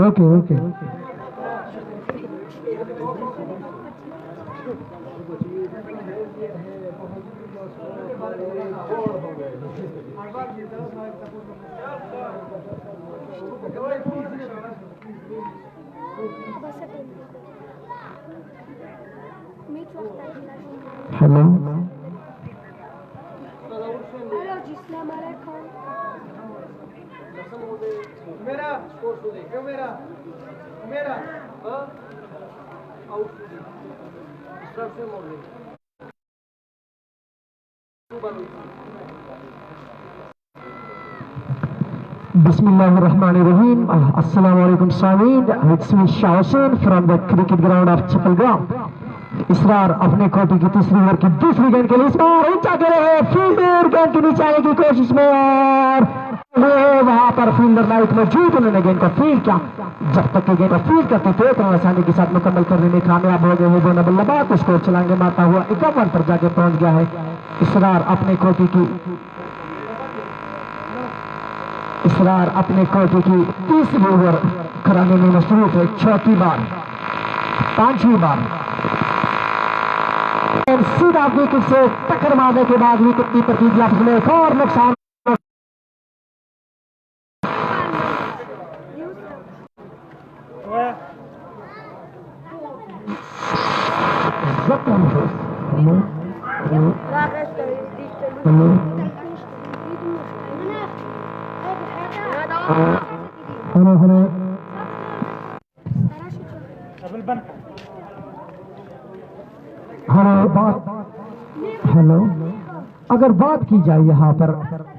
Okay okay hello मेरा स्कोर शो दे क्यों मेरा मेरा out show they structure mode they Bismillahirrahmanirrahim. Assalamu alaikum Saeed. It's me Shahsen from the cricket ground of Chapalgaon. इसरार अपने कोटी की तीसरी over की दूसरी गेंद के लिए इस बार ऊंचा करे है फील्डर गेंद के नीचे आने की कोशिश में और वहां पर फील्डर लाइट मौजूद उन्होंने गेंद को फील्ड किया जब तक के गेंद को फील्ड करते थे इतना आसानी के साथ मुकम्मल करने में कामयाब हो गए हैं दोनों बल्लेबाज को स्कोर छलांगे मारता हुआ 51 पर जाके पहुंच गया है इसरार अपने कोटी की तीसरी ओवर कराने में मसरूफ है चौथी बार पांचवी बार सीधा विकेट से टक्कर मारने के बाद विकेट की प्रतीक लफ्ज में एक और नुकसान हेलो, अगर बात की जाए यहाँ पर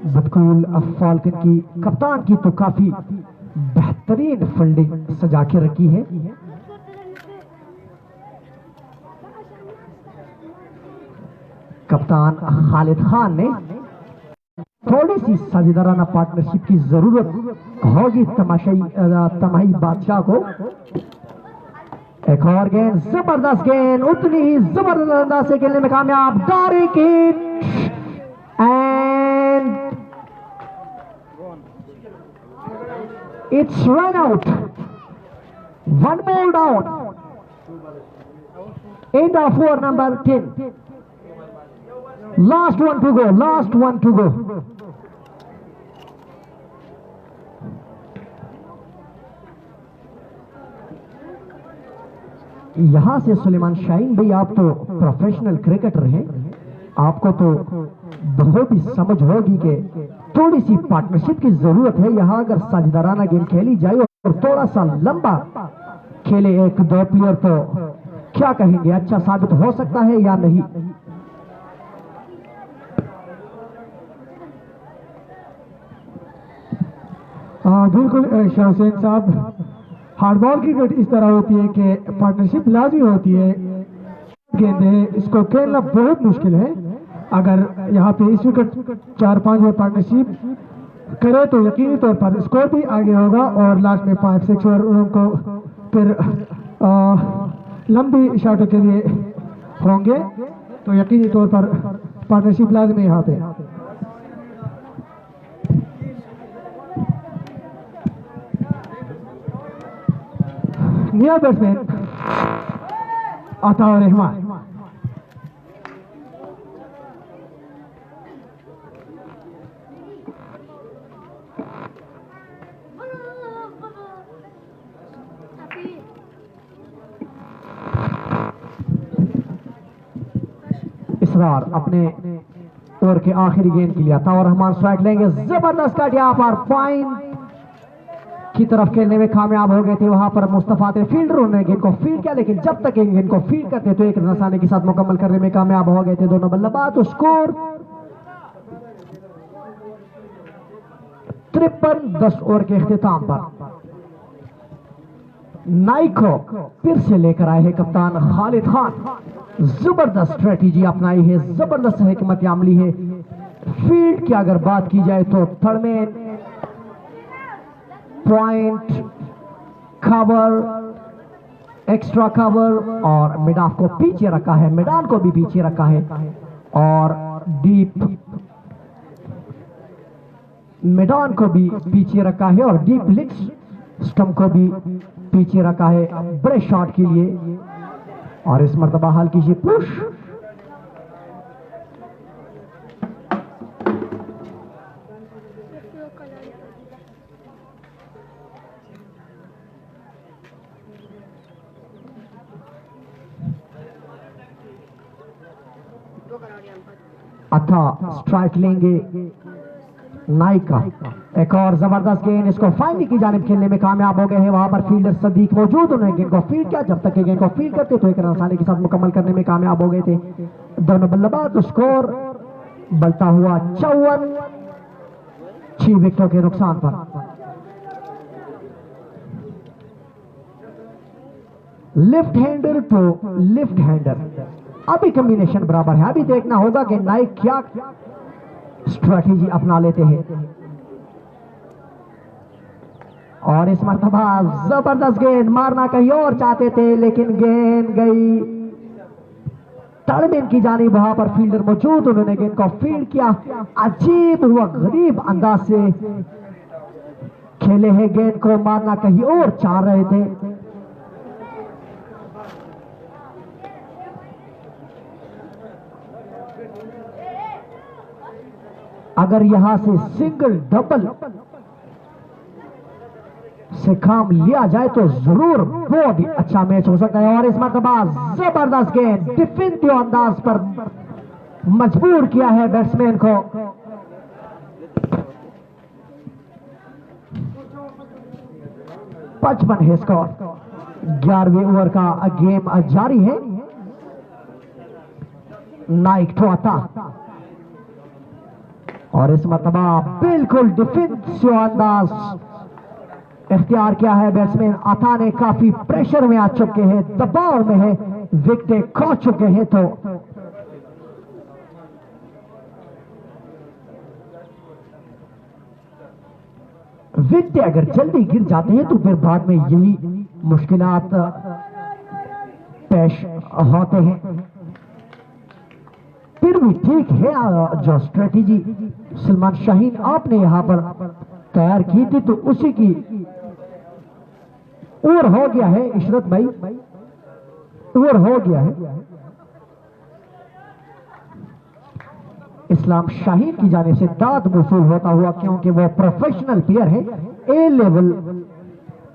बतकूल फाल्कन की कप्तान की, तो काफी बेहतरीन फील्डिंग सजा के रखी है। कप्तान खालिद खान ने थोड़ी सी साझेदाराना पार्टनरशिप की जरूरत होगी तमाही बादशाह को। एक और गेंद, जबरदस्त गेंद, उतनी ही जबरदस्त अंदाज से खेलने में कामयाब, direct hit and it's run out, one more down, end of over number 10, last one to go, last one to go. यहां से सुलेमान शाहीन भाई, आप तो प्रोफेशनल क्रिकेटर हैं, आपको तो बहुत ही समझ होगी कि थोड़ी सी पार्टनरशिप की जरूरत है। यहां अगर साझेदाराना गेम खेली जाए और थोड़ा सा लंबा खेले एक दो प्लेयर, तो क्या कहेंगे, अच्छा साबित हो सकता है या नहीं? बिल्कुल शाहसेन साहब, हार्डबॉल क्रिकेट इस तरह होती है कि पार्टनरशिप लाजमी होती है। गेंद है, इसको खेलना बहुत मुश्किल है। अगर यहाँ पे इस विकेट 4-5 में पार्टनरशिप करे तो यकीनी तौर पर स्कोर भी आगे होगा और लास्ट में 5-6 ओवर उनको फिर लंबी शॉटों के लिए होंगे, तो यकीनी तौर पर पार्टनरशिप लाजमी है यहाँ पे। नया बैट्समैन अताउर रहमान, इसरार अपने ओवर के आखिरी गेंद के लिए अताउर रहमान स्ट्राइक लेंगे, जबरदस्त कट यहाँ पर फाइन की तरफ खेलने में कामयाब हो गए थे। वहां पर मुस्तफा थे, फील्डरों ने गेंद को फील्ड किया, लेकिन जब तक गेंद को फील्ड करते तो एक रन आसानी के साथ मुकम्मल करने में कामयाब हो गए थे दोनों बल्लेबाज। तो स्कोर 53-10 ओवर के इख्तिताम पर नाइक को फिर से लेकर आए हैं कप्तान खालिद खान। जबरदस्त स्ट्रेटेजी अपनाई है, जबरदस्त हिकमत अमली है। फील्ड की अगर बात की जाए तो third man, point, cover, extra cover और मिड ऑफ को पीछे रखा है, मैदान को भी पीछे रखा है और डीप मैदान को भी पीछे रखा है और डीप लिक्स स्टंप को भी पीछे रखा है बड़े शॉट के लिए। और इस मर्तबा हल्की सी पुश, अच्छा स्ट्राइक लेंगे नाइक का। एक और जबरदस्त गेंद, इसको फाइनली की जानिब खेलने में कामयाब हो गए हैं। वहां पर फील्डर सदीक मौजूद, उन्होंने गेंद को फील्ड किया। जब तक गेंद को फील्ड करते तो एक रन आसानी के साथ मुकम्मल करने में कामयाब हो गए थे दोनों बल्लेबाज। स्कोर बढ़ता हुआ 54, 6 विकेटों के नुकसान पर। Left hander to left hander, अभी कॉम्बिनेशन बराबर है। अभी देखना होगा कि नाइक क्या स्ट्रैटेजी अपना लेते हैं। और इस मर्तबा जबरदस्त गेंद, मारना कहीं और चाहते थे लेकिन गेंद गई टर्मिन की जानिब। वहां पर फील्डर मौजूद, उन्होंने गेंद को फील्ड किया। अजीब व गरीब अंदाज से खेले हैं, गेंद को मारना कहीं और चाह रहे थे। अगर यहां से सिंगल डबल से काम लिया जाए तो जरूर बहुत ही अच्छा मैच हो सकता है। और इस मरतबा जबरदस्त गेंद, डिफेंसिव अंदाज पर मजबूर किया है बैट्समैन को। पचपन है स्कोर। 11वें ओवर का गेम जारी है। नाइक ठोता और इस मरतबा बिल्कुल डिफेंसिव अंदाज इख्तियार किया है बैट्समैन अता ने। काफी प्रेशर में आ चुके हैं, दबाव में है, विकेट खो चुके हैं। तो विकेट अगर जल्दी गिर जाते हैं तो फिर बाद में यही मुश्किलात पेश होते हैं। फिर भी ठीक है, जो स्ट्रेटेजी सलमान शाहीन आपने यहां पर तैयार की थी तो उसी की ओवर हो गया है। इशरत भाई, ओवर हो गया है। इस्लाम शाहीन की जाने से दाद वसूल होता हुआ, क्योंकि वो प्रोफेशनल प्लेयर है। ए लेवल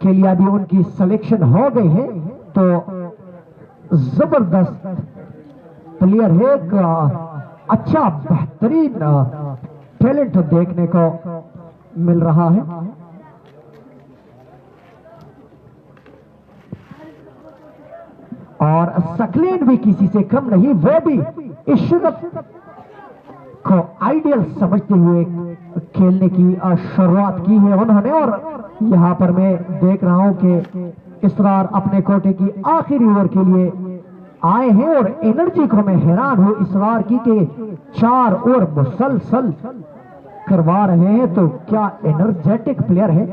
के लिए अभी उनकी सिलेक्शन हो गई है, तो जबरदस्त प्लेयर है। एक अच्छा बेहतरीन टैलेंट देखने को मिल रहा है। और सकलेन भी किसी से कम नहीं, वो भी इशरत को आइडियल समझते हुए खेलने की शुरुआत की है उन्होंने। और यहां पर मैं देख रहा हूं कि इसरार अपने कोटे की आखिरी ओवर के लिए आए हैं और एनर्जी को मैं हैरान हूं इसरार की कि 4 ओवर मुसलसल करवा रहे हैं। तो क्या एनर्जेटिक प्लेयर है।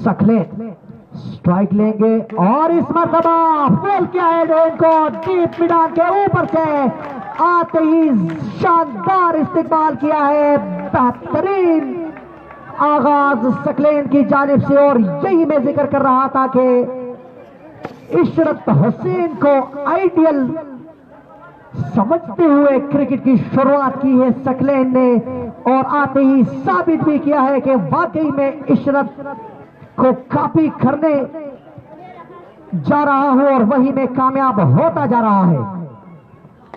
सकलेन स्ट्राइक लेंगे और इस मरतबा फॉल किया है डेन को डीप मैदान के ऊपर से आते ही शानदार इस्तेमाल किया है। बेहतरीन आगाज सकलेन की जानिब से। और यही मैं जिक्र कर रहा था कि इशरत हुसैन को आइडियल समझते हुए क्रिकेट की शुरुआत की है सकलेन ने, और आते ही साबित भी किया है कि वाकई में इशरत को कॉपी करने जा रहा हूं और वही में कामयाब होता जा रहा है।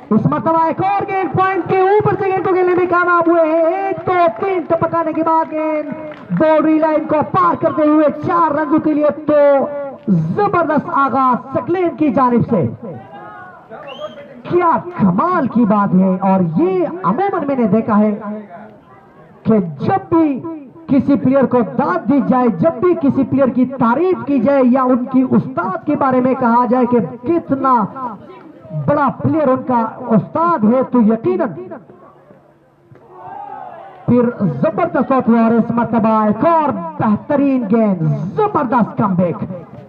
इस मरतबा एक और गेंद पॉइंट के ऊपर से गेंद को खेलने में कामयाब हुए हैं। 1 2 3 टपकाने के बाद गेंद बाउंड्री लाइन को पार करते हुए 4 रनों के लिए। तो जबरदस्त आगाज सकलेन की जानिब से, क्या कमाल की बात है। और ये अमूमन मैंने देखा है कि जब भी किसी प्लेयर को दाद दी जाए, जब भी किसी प्लेयर की तारीफ की जाए या उनकी उस्ताद के बारे में कहा जाए कि कितना बड़ा प्लेयर उनका उस्ताद है, तो यकीनन फिर जबरदस्त होती है। और इस मरतबा एक और बेहतरीन गेंद, जबरदस्त कमबैक,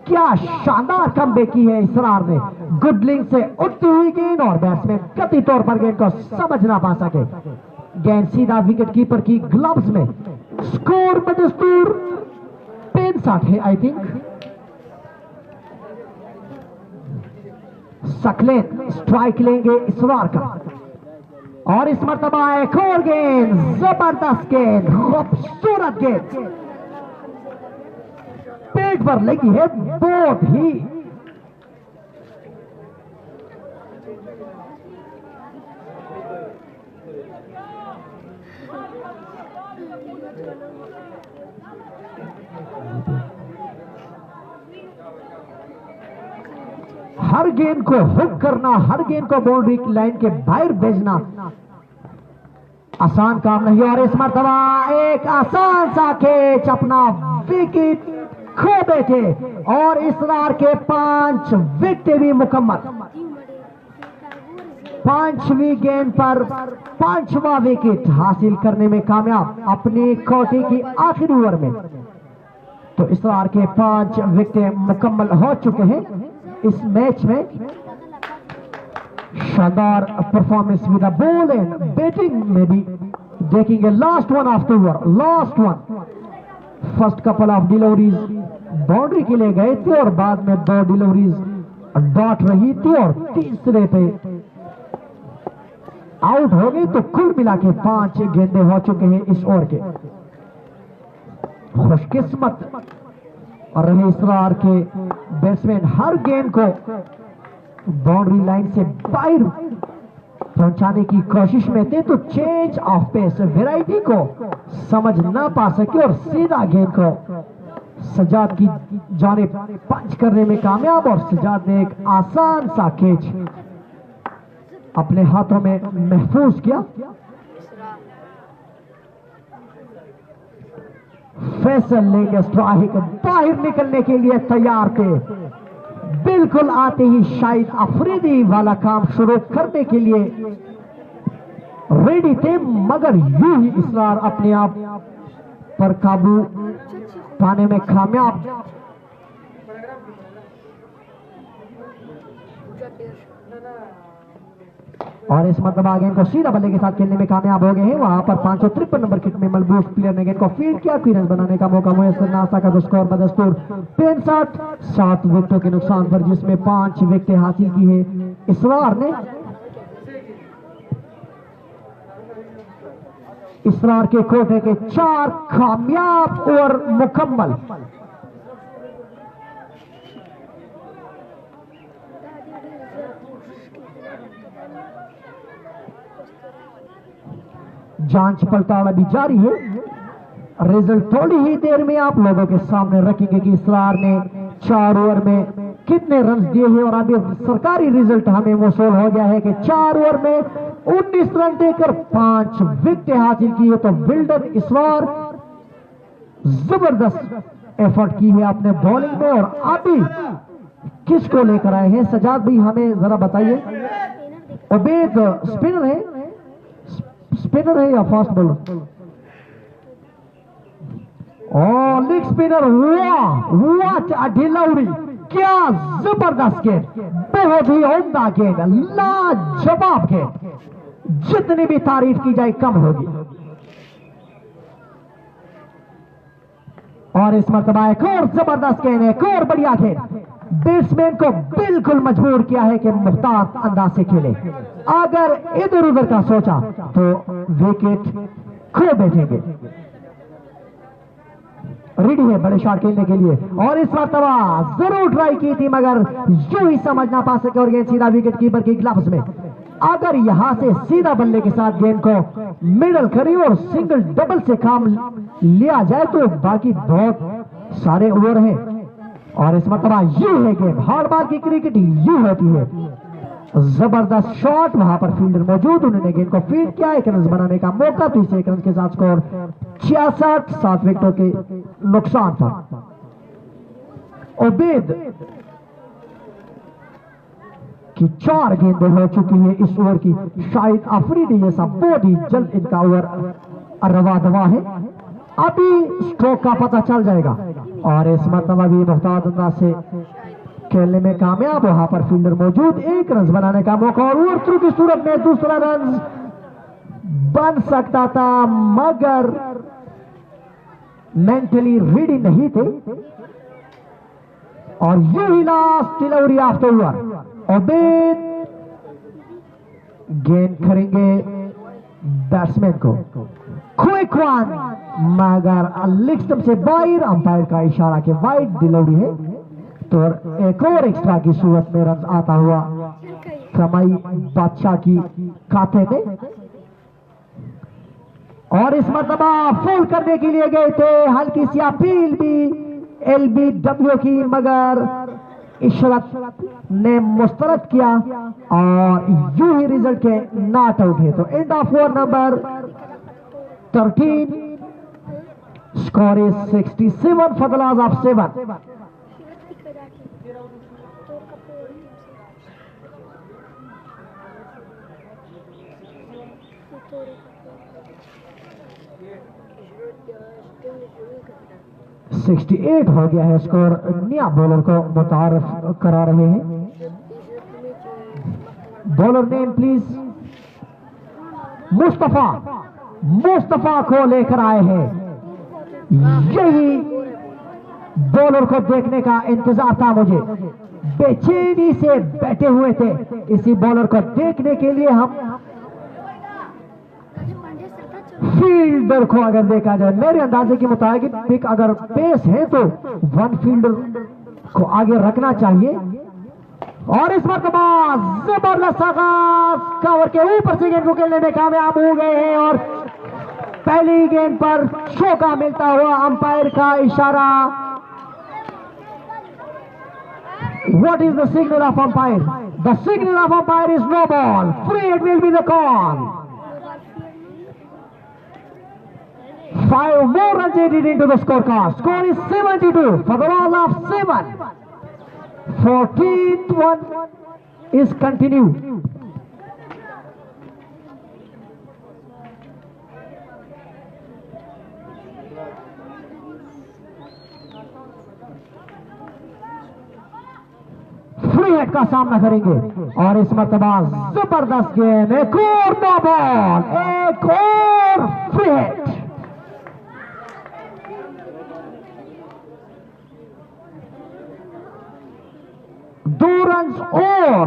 क्या शानदार कमबैक की है इसरार ने। गुड लिंक से उठती हुई गेंद और बैट्समैन कतई तौर पर गेंद को समझ ना पा सके। गेंद सीधा विकेट कीपर की ग्लव्स में। स्कोर बदस्तूर 65 है आई थिंक। सकलेन स्ट्राइक लेंगे इसरार का और इस मरतबा एक और गेंद, जबरदस्त गेंद, खूबसूरत गेंद पेट पर लगी है। बहुत ही हर गेंद को हुक करना, हर गेंद को बाउंड्री लाइन के बाहर भेजना आसान काम नहीं। और इस मरतबा एक आसान सा कैच, अपना विकेट खो बैठे और इसरार के 5 विकेट भी मुकम्मल। 5वीं गेंद पर 5वां विकेट हासिल करने में कामयाब अपनी कोटे की आखिरी ओवर में। तो इसरार के 5 विकेट मुकम्मल हो चुके हैं इस मैच में। शानदार performance with the ball and batting में भी देखेंगे। Last one of the over, last one. First couple of deliveries boundary के लिए गए थे और बाद में 2 डिलीवरीज डॉट रही थी और तीसरे पे आउट हो गई। तो कुल मिला के 5 गेंदे हो चुके हैं इस ओवर के। खुशकिस्मत और रहे इसरार के बैट्समैन हर गेंद को बाउंड्री लाइन से बाहर पहुंचाने की कोशिश में थे तो चेंज ऑफ पेस वैरायटी को समझ ना पा सके और सीधा गेंद को सजाद की जानिब पंच करने में कामयाब, और सजाद ने एक आसान सा कैच अपने हाथों में महफूज किया। फैसल लेंगे स्ट्राइक, बाहर निकलने के लिए तैयार थे, बिल्कुल आते ही शाहिद अफरीदी वाला काम शुरू करने के लिए रेडी थे, मगर यूं ही इसरार अपने आप पर काबू पाने में कामयाब। और इस मरतबा गेंद को सीधा बल्ले के साथ खेलने में कामयाब हो गए हैं। वहां पर 553 नंबर किट में मलबूस प्लेयर ने गेंद को फील्ड किया, कोई रन बनाने का मौका मुयसर ना सका तो स्कोर बदस्तूर 65, 7 विकेटों के नुकसान पर, जिसमें 5 विकेटें हासिल की है इसरार ने। इसरार के कोटे के 4 कामयाब और मुकम्मल। जांच पड़ताल अभी जारी है, रिजल्ट थोड़ी ही देर में आप लोगों के सामने रखेंगे कि इसरार ने 4 ओवर में कितने रन दिए हैं। और अभी सरकारी रिजल्ट हमें मौसूल हो गया है कि 4 ओवर में 19 रन देकर 5 विकेटें हासिल की है। तो विल्डन इसरार जबरदस्त एफर्ट की है अपने बॉलिंग में। और अभी किसको लेकर आए हैं सजाद भाई, हमें जरा बताइए। उबैद स्पिनर है या फास्ट बॉलर? और leg spinner. What a delivery, क्या जबरदस्त गेंद, बहुत ही उम्दा गेंद, लाजवाब गेंद, जितनी भी तारीफ की जाए कम होगी। और इस मरतबा एक और जबरदस्त गेंद है, एक और बढ़िया गेंद, बैट्समैन को बिल्कुल मजबूर किया है कि मुख्तार अंदाज से खेले। अगर इधर उधर का सोचा तो विकेट खो बैठेंगे। रेडी है बड़े शॉट खेलने के लिए, और इस मरतबा जरूर ट्राई की थी मगर यूं ही समझ ना पा सके और गेंद सीधा विकेट कीपर के ग्लव्स में। अगर यहां से सीधा बल्ले के साथ गेंद को मिडल करी और सिंगल डबल से काम लिया जाए तो बाकी बहुत सारे ओवर हैं। और इस मरतबा ये है गेम, हार्ड बार की क्रिकेट ये होती है। जबरदस्त शॉट, वहां पर फील्डर मौजूद, उन्होंने गेंद को फील्ड किया, 1 रन बनाने का मौका, तो इसे 1 रन के साथ स्कोर 66, 7 विकेटों के नुकसान पर। उबैद की 4 गेंदें हो चुकी है इस ओवर की। शाहिद अफरीदी जैसा बहुत ही जल्द इनका ओवर रवा दवा है, अभी स्ट्रोक का पता चल जाएगा। और इस मरतबा भी मुख्तार अंदाज से खेलने में कामयाब, वहां पर फील्डर मौजूद, 1 रन बनाने का मौका, और ओवर थ्रू की सूरत में दूसरा रन बन सकता था मगर मेंटली रेडी नहीं थे। और you he last delivery after over. Ubaid गेंद करेंगे बैट्समैन को, क्विक वन, मगर लेग स्टंप से बाहर, अंपायर का इशारा के वाइड डिलीवरी है। तो एक और एक्स्ट्रा की सूरत में रन आता हुआ कमाई बादशाह की खाते में। और इस मरतबा फुल करने के लिए गए थे, हल्की सी अपील भी LBW की मगर इशरत ने मुस्तरद किया और यूं ही रिजल्ट के नॉट आउट है। तो and of over number 13, score is 67 for the loss of 7। Sixty 68 हो गया है स्कोर। नया बॉलर को मुतारफ करा रहे हैं। Bowler name please. मुस्तफा को लेकर आए हैं। यही बॉलर को देखने का इंतजार था मुझे, बेचैनी से बैठे हुए थे इसी बॉलर को देखने के लिए। हम फील्डर को अगर देखा जाए, मेरे अंदाजे के मुताबिक अगर पेस है तो 1 फील्डर को आगे रखना चाहिए और इस मरतबा जबरदस्त आगाज, कवर के ऊपर से गेंद को खेलने में कामयाब हो गए हैं और पहली गेंद पर चौका मिलता हुआ अंपायर का इशारा। What is the signal of umpire? The signal of umpire is no ball. Free hit will be the call. 5 more runs added into the scorecard. Score is 72 for the roll of 7. 14th one is continued. Free hit का सामना करेंगे और इस मरतबा जबरदस्त गेंद, एक और नो बॉल, एक और फ्री हिट। दो रन और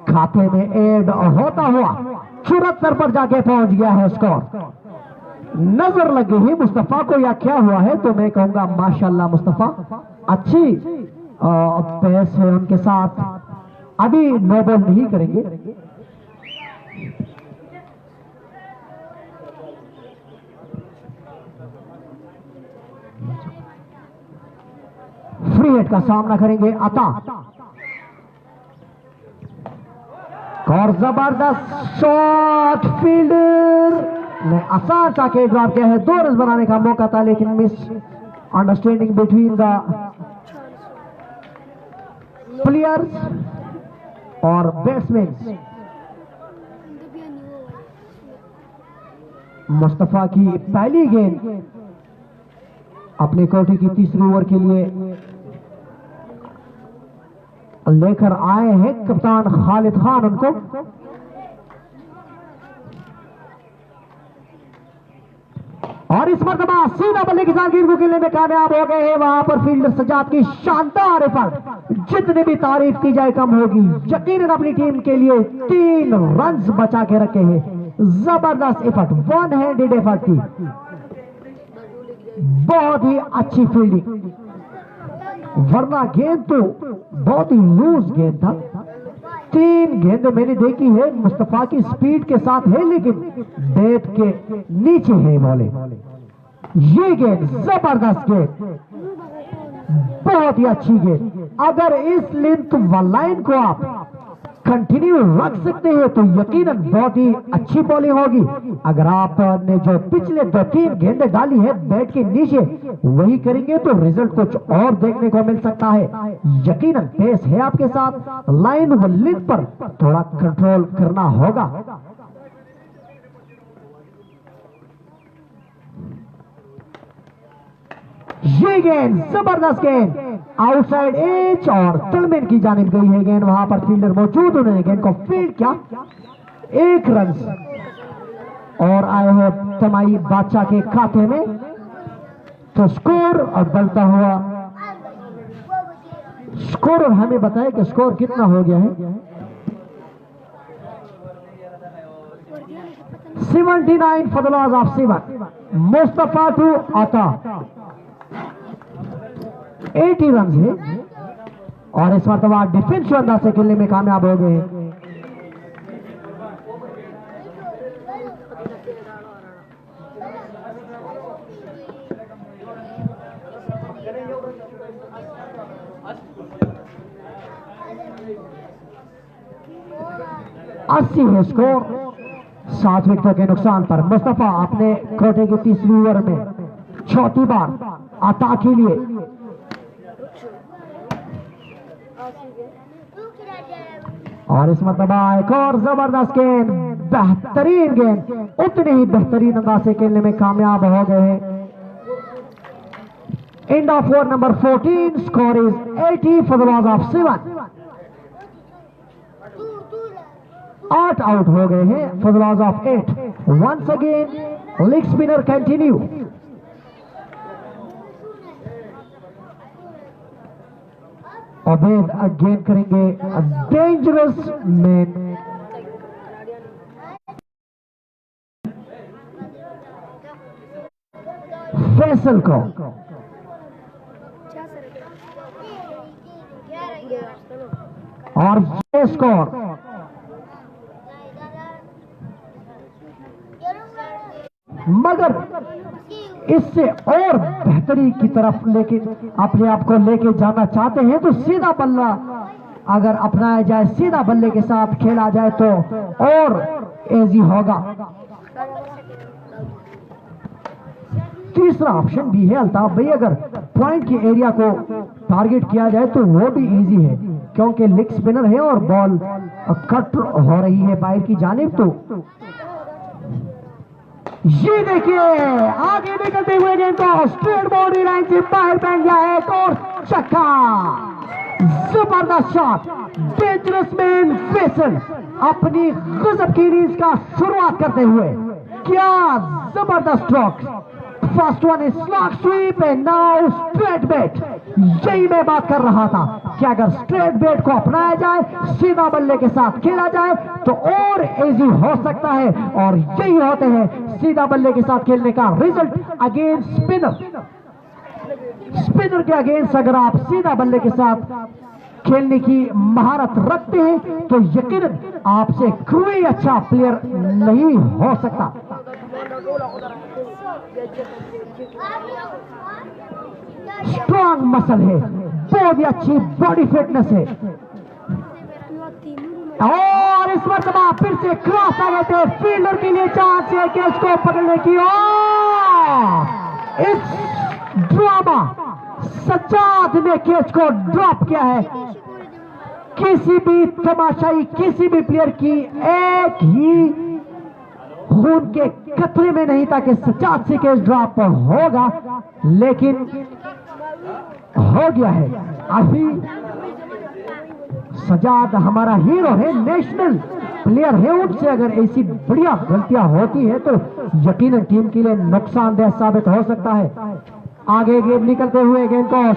खाते में ऐड होता हुआ 74 पर जाके पहुंच गया है स्कोर। नजर लगी ही मुस्तफा को या क्या हुआ है, तो मैं कहूंगा माशाल्लाह मुस्तफा, अच्छी पेस है उनके साथ। अभी नो बॉल नहीं करेंगे। फ्री हिट का सामना करेंगे अता और जबरदस्त शॉट, फील्डर ने आसान सा के ड्रॉप किया है। 2 रन बनाने का मौका था लेकिन miss understanding between the players और बैट्समैन। मुस्तफा की पहली गेंद अपने कोठी की तीसरी ओवर के लिए लेकर आए हैं कप्तान खालिद खान उनको। और इस मरतबा सीधा बल्ले के साथ गेंद को खेलने में कामयाब हो गए हैं। वहां पर फील्डर सजाद की शानदार एफर्ट, जितनी भी तारीफ की जाए कम होगी। यकीनन अपनी टीम के लिए 3 रन बचा के रखे हैं। जबरदस्त एफर्ट, 1 हैंडेड एफर्ट की, बहुत ही अच्छी फील्डिंग, वरना गेंद तो बहुत ही लूज गेंद था। 3 गेंद मैंने देखी है, मुस्तफा की स्पीड के साथ है लेकिन बैट के नीचे है बॉले। ये गेंद जबरदस्त गेंद, बहुत ही अच्छी गेंद। अगर इस लेंथ व लाइन को आप कंटिन्यू रख सकते हैं तो यकीनन बहुत ही अच्छी बॉलिंग होगी। अगर आपने जो पिछले 2-3 गेंदें डाली है बैट के नीचे, वही करेंगे तो रिजल्ट कुछ और देखने को मिल सकता है। यकीनन पेस है आपके साथ, लाइन व लेंथ पर थोड़ा कंट्रोल करना होगा। ये गेंद जबरदस्त गेंद, आउटसाइड एज और तलमेन की जानिब गई है गेंद। वहां पर फील्डर मौजूद, उन्होंने गेंद को फील्ड किया। 1 रन और आए हैं तमाई बादशाह के खाते में। तो स्कोर और बढ़ता हुआ स्कोर, और हमें बताएं कि स्कोर कितना हो गया है। 79 for the loss of 7. Mustafa टू आता 80 रन है और इस मरतबा डिफेंस अंदाज से खेलने में कामयाब हो गए हैं। अस्सी है स्कोर, 7 विकेटों के नुकसान पर। मुस्तफा अपने कोटे की तीसरी ओवर में 4थी बार अता के लिए और इस मरतबा एक और जबरदस्त गेंद, बेहतरीन गेंद, उतने ही बेहतरीन अंदाज से खेलने में कामयाब हो गए हैं। End of over number 14, score is 80 for the loss of 7। 8 out हो गए हैं for the loss of 8। Once again leg spinner continue. Abed again करेंगे डेंजरस मैन। फैसल को और ये स्कोर मगर इससे और बेहतरी की तरफ लेकिन अपने आप को लेके जाना चाहते हैं तो सीधा बल्ला अगर अपनाया जाए, सीधा बल्ले के साथ खेला जाए तो और इजी होगा। तीसरा ऑप्शन भी है अल्ताफ भाई, अगर पॉइंट के एरिया को टारगेट किया जाए तो वो भी इजी है क्योंकि लेग स्पिनर है और बॉल कट हो रही है बाहर की जानिब। तो ये देखिए आगे निकलते हुए गेंद को स्ट्रेट बाउंड्री लाइन से बाहर फेंक गया है और छक्का। जबरदस्त शॉट, डेंजरस मैन फैसल अपनी गजब की इनिंग्स का शुरुआत करते हुए, क्या जबरदस्त stroke. First one is slog sweep and now straight bat. यही मैं बात कर रहा था कि अगर स्ट्रेट बेट को अपनाया जाए, सीधा बल्ले के साथ खेला जाए तो और इजी हो सकता है और यही होते हैं सीधा बल्ले के साथ खेलने का रिजल्ट अगेंस्ट स्पिनर। स्पिनर के अगेंस्ट अगर आप सीधा बल्ले के साथ खेलने की महारत रखते हैं तो यकीनन आपसे कोई अच्छा प्लेयर नहीं हो सकता। स्ट्रॉन्ग मसल है, बहुत ही अच्छी बॉडी फिटनेस है और इस मरतबा फिर से क्रॉस आ गए थे। फील्डर के लिए चांस है कि उसको पकड़ने की। इस ड्रामा सज्जाद ने कैच को ड्रॉप किया है। किसी भी तमाशाई, किसी भी प्लेयर की एक ही खून के कतरे में नहीं था कि सज्जाद से कैच ड्रॉप होगा, लेकिन हो गया है। अभी सज्जाद हमारा हीरो है, नेशनल प्लेयर है, उनसे अगर ऐसी बढ़िया गलतियां होती है तो यकीनन टीम के लिए नुकसानदेह साबित हो सकता है। आगे गेंद निकलते हुए गेंद को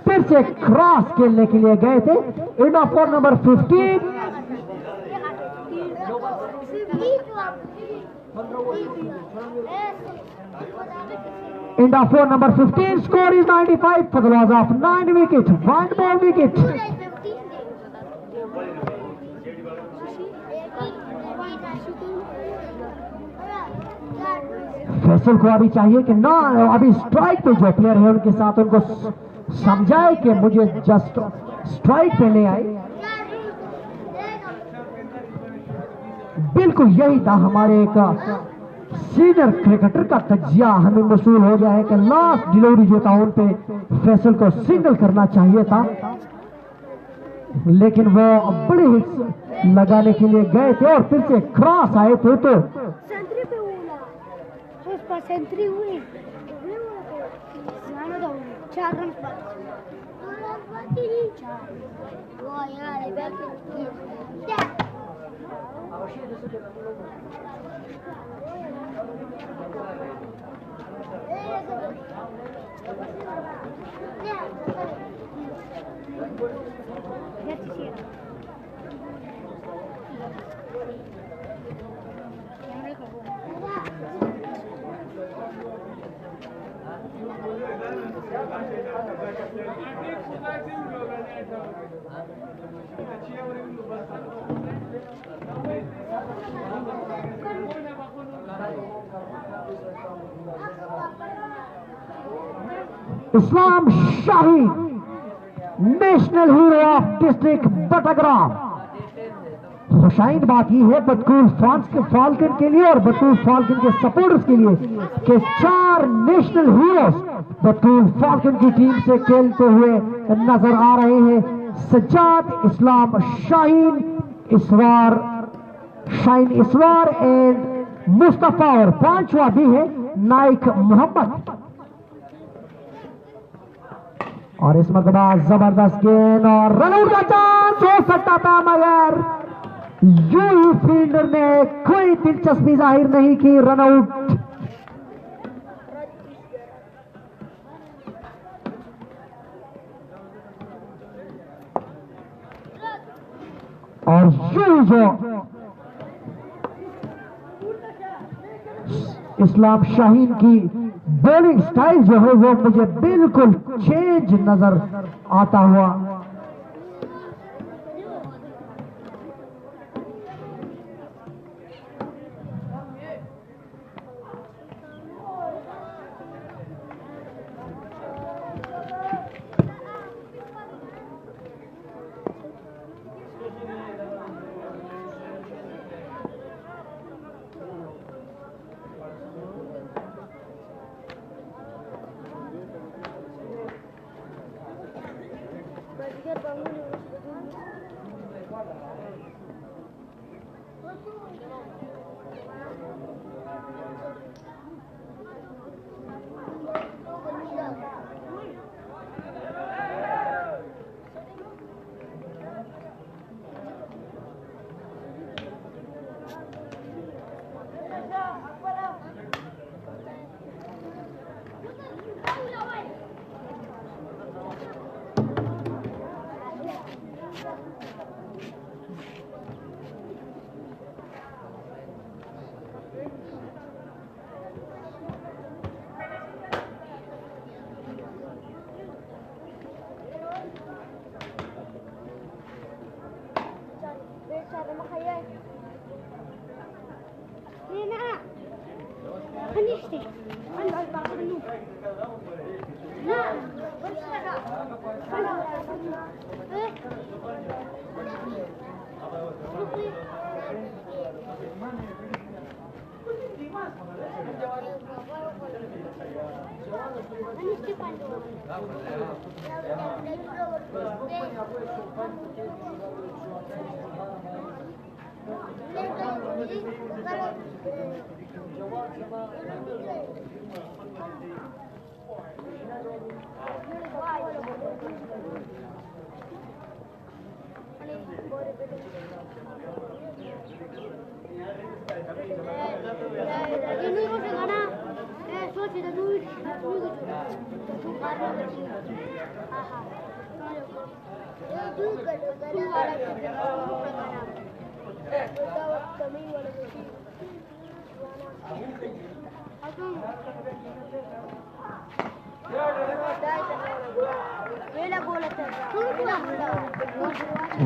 फिर से क्रॉस खेलने के लिए गए थे। End of four number 15 India 4 number 15 score is 95 for the loss of 9 wickets, 1 more wicket. Faisal को अभी चाहिए कि ना अभी स्ट्राइक पे जो प्लेयर है उनके साथ उनको समझाए कि मुझे जस्ट स्ट्राइक पे ले आए। बिल्कुल यही था हमारे एक सीनियर क्रिकेटर का तजिया हमें मसूल हो गया है कि लास्ट डिलीवरी जो था उन पे फैसल को सिंगल करना चाहिए था, लेकिन वो बड़े हिट्स लगाने के लिए गए थे और फिर से क्रॉस आए थे तो सेंचुरी हुई 4 run Islam Shaheen, national hero of district Battagram. खुशाइन बात यह है बतकूल फाल्कन के लिए और बतकूल फाल्कन के सपोर्टर्स के लिए कि 4 नेशनल हीरोज बतकूल फाल्कन की टीम से खेलते हुए नजर आ रहे हैं। सज्जाद, इस्लाम शाहीन, शाहीन इसवार एंड मुस्तफा और 5वां भी है नाइक मोहम्मद। और इस मरतबा जबरदस्त गेंद और रनआउट का चांस हो सकता था, मगर यूं फील्डर ने कोई दिलचस्पी जाहिर नहीं की। रनआउट और यूं जो इस्लाम शाहीन की बॉलिंग स्टाइल जो है वो मुझे बिल्कुल चेंज नजर आता हुआ।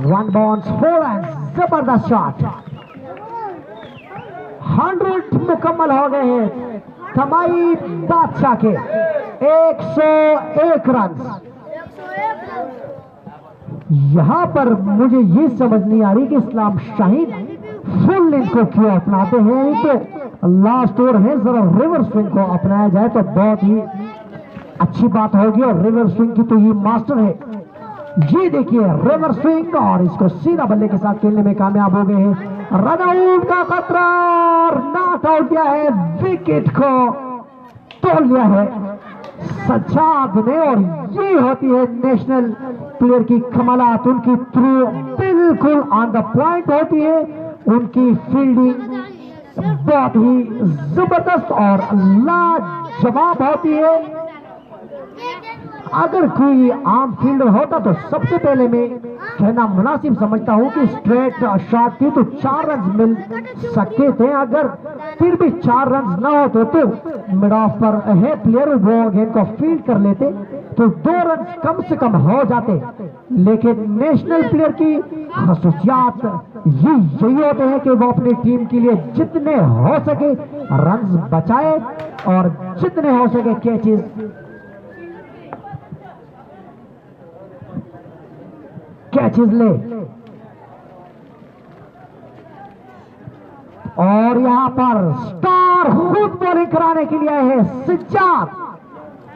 One bounce, 4 runs, जबरदस्त शॉट। 100 मुकम्मल हो गए हैं कमाई बादशाह के। 101 रन। यहाँ पर मुझे ये समझ नहीं आ रही कि इस्लाम शाहीन फुल लेंथ को क्यों अपनाते हैं। तो लास्ट ओवर है, जरा रिवर स्विंग को अपनाया जाए तो बहुत ही अच्छी बात होगी, और रिवर स्विंग की तो ये मास्टर है। ये देखिए रिवर स्विंग, और इसको सीधा बल्ले के साथ खेलने में कामयाब हो गए हैं। रन आउट का खतरा और नॉट आउट किया है, विकेट को तोड़ लिया है सज्जाद ने। और ये होती है नेशनल प्लेयर की कमालात, उनकी थ्रू बिल्कुल ऑन द पॉइंट होती है, उनकी फील्डिंग बहुत ही जबरदस्त और लाजवाब होती है। अगर कोई आम फील्डर होता तो सबसे पहले मैं कहना मुनासिब समझता हूं कि स्ट्रेट शॉट थी तो 4 रन मिल सकते थे। अगर फिर भी 4 रन ना होते तो मिड ऑफ पर है प्लेयर, वो गेंद को फील्ड कर लेते तो 2 रन कम से कम हो जाते। लेकिन नेशनल प्लेयर की खसूसियात यही होते हैं कि वो अपनी टीम के लिए जितने हो सके रन बचाए और जितने हो सके कैचेस ले। और यहां पर स्टार खुद बॉलिंग कराने के लिए आए हैं सज्जाद।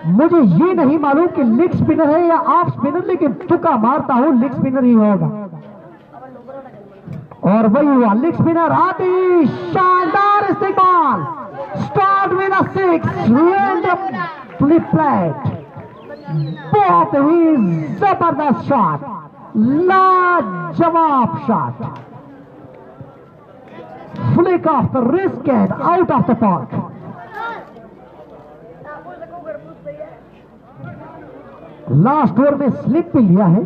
मुझे ये नहीं मालूम कि लेग स्पिनर है या ऑफ स्पिनर, लेकिन तुक्का मारता हूं लेग स्पिनर ही होगा। और वही हुआ, लेग स्पिनर आती, शानदार इस्तेमाल, start with a 6 flip flat. बहुत ही जबरदस्त शॉट, लाजवाब shot, flick of the wrist and out of the park. Last over में स्लिप भी लिया है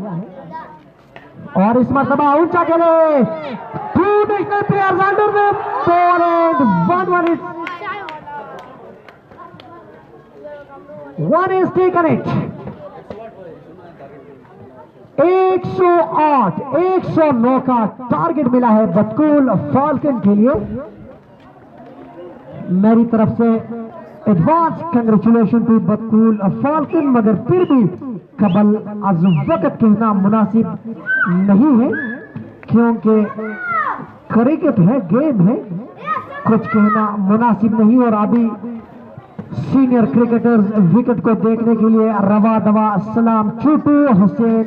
और इस मरतबा ऊंचा खेले। 2 national players under the ball and one is taken it। 108 109 का टारगेट मिला है बतकूल फाल्कन के लिए। मेरी तरफ से एडवांस कंग्रेचुलेशन टू बतकूल फाल्कन, मगर फिर भी कबल अज वक्त कहना मुनासिब नहीं है क्योंकि क्रिकेट है, गेम है, कुछ कहना मुनासिब नहीं। और अभी सीनियर क्रिकेटर्स विकेट को देखने के लिए रवा दवा सलाम। चूटू हुसैन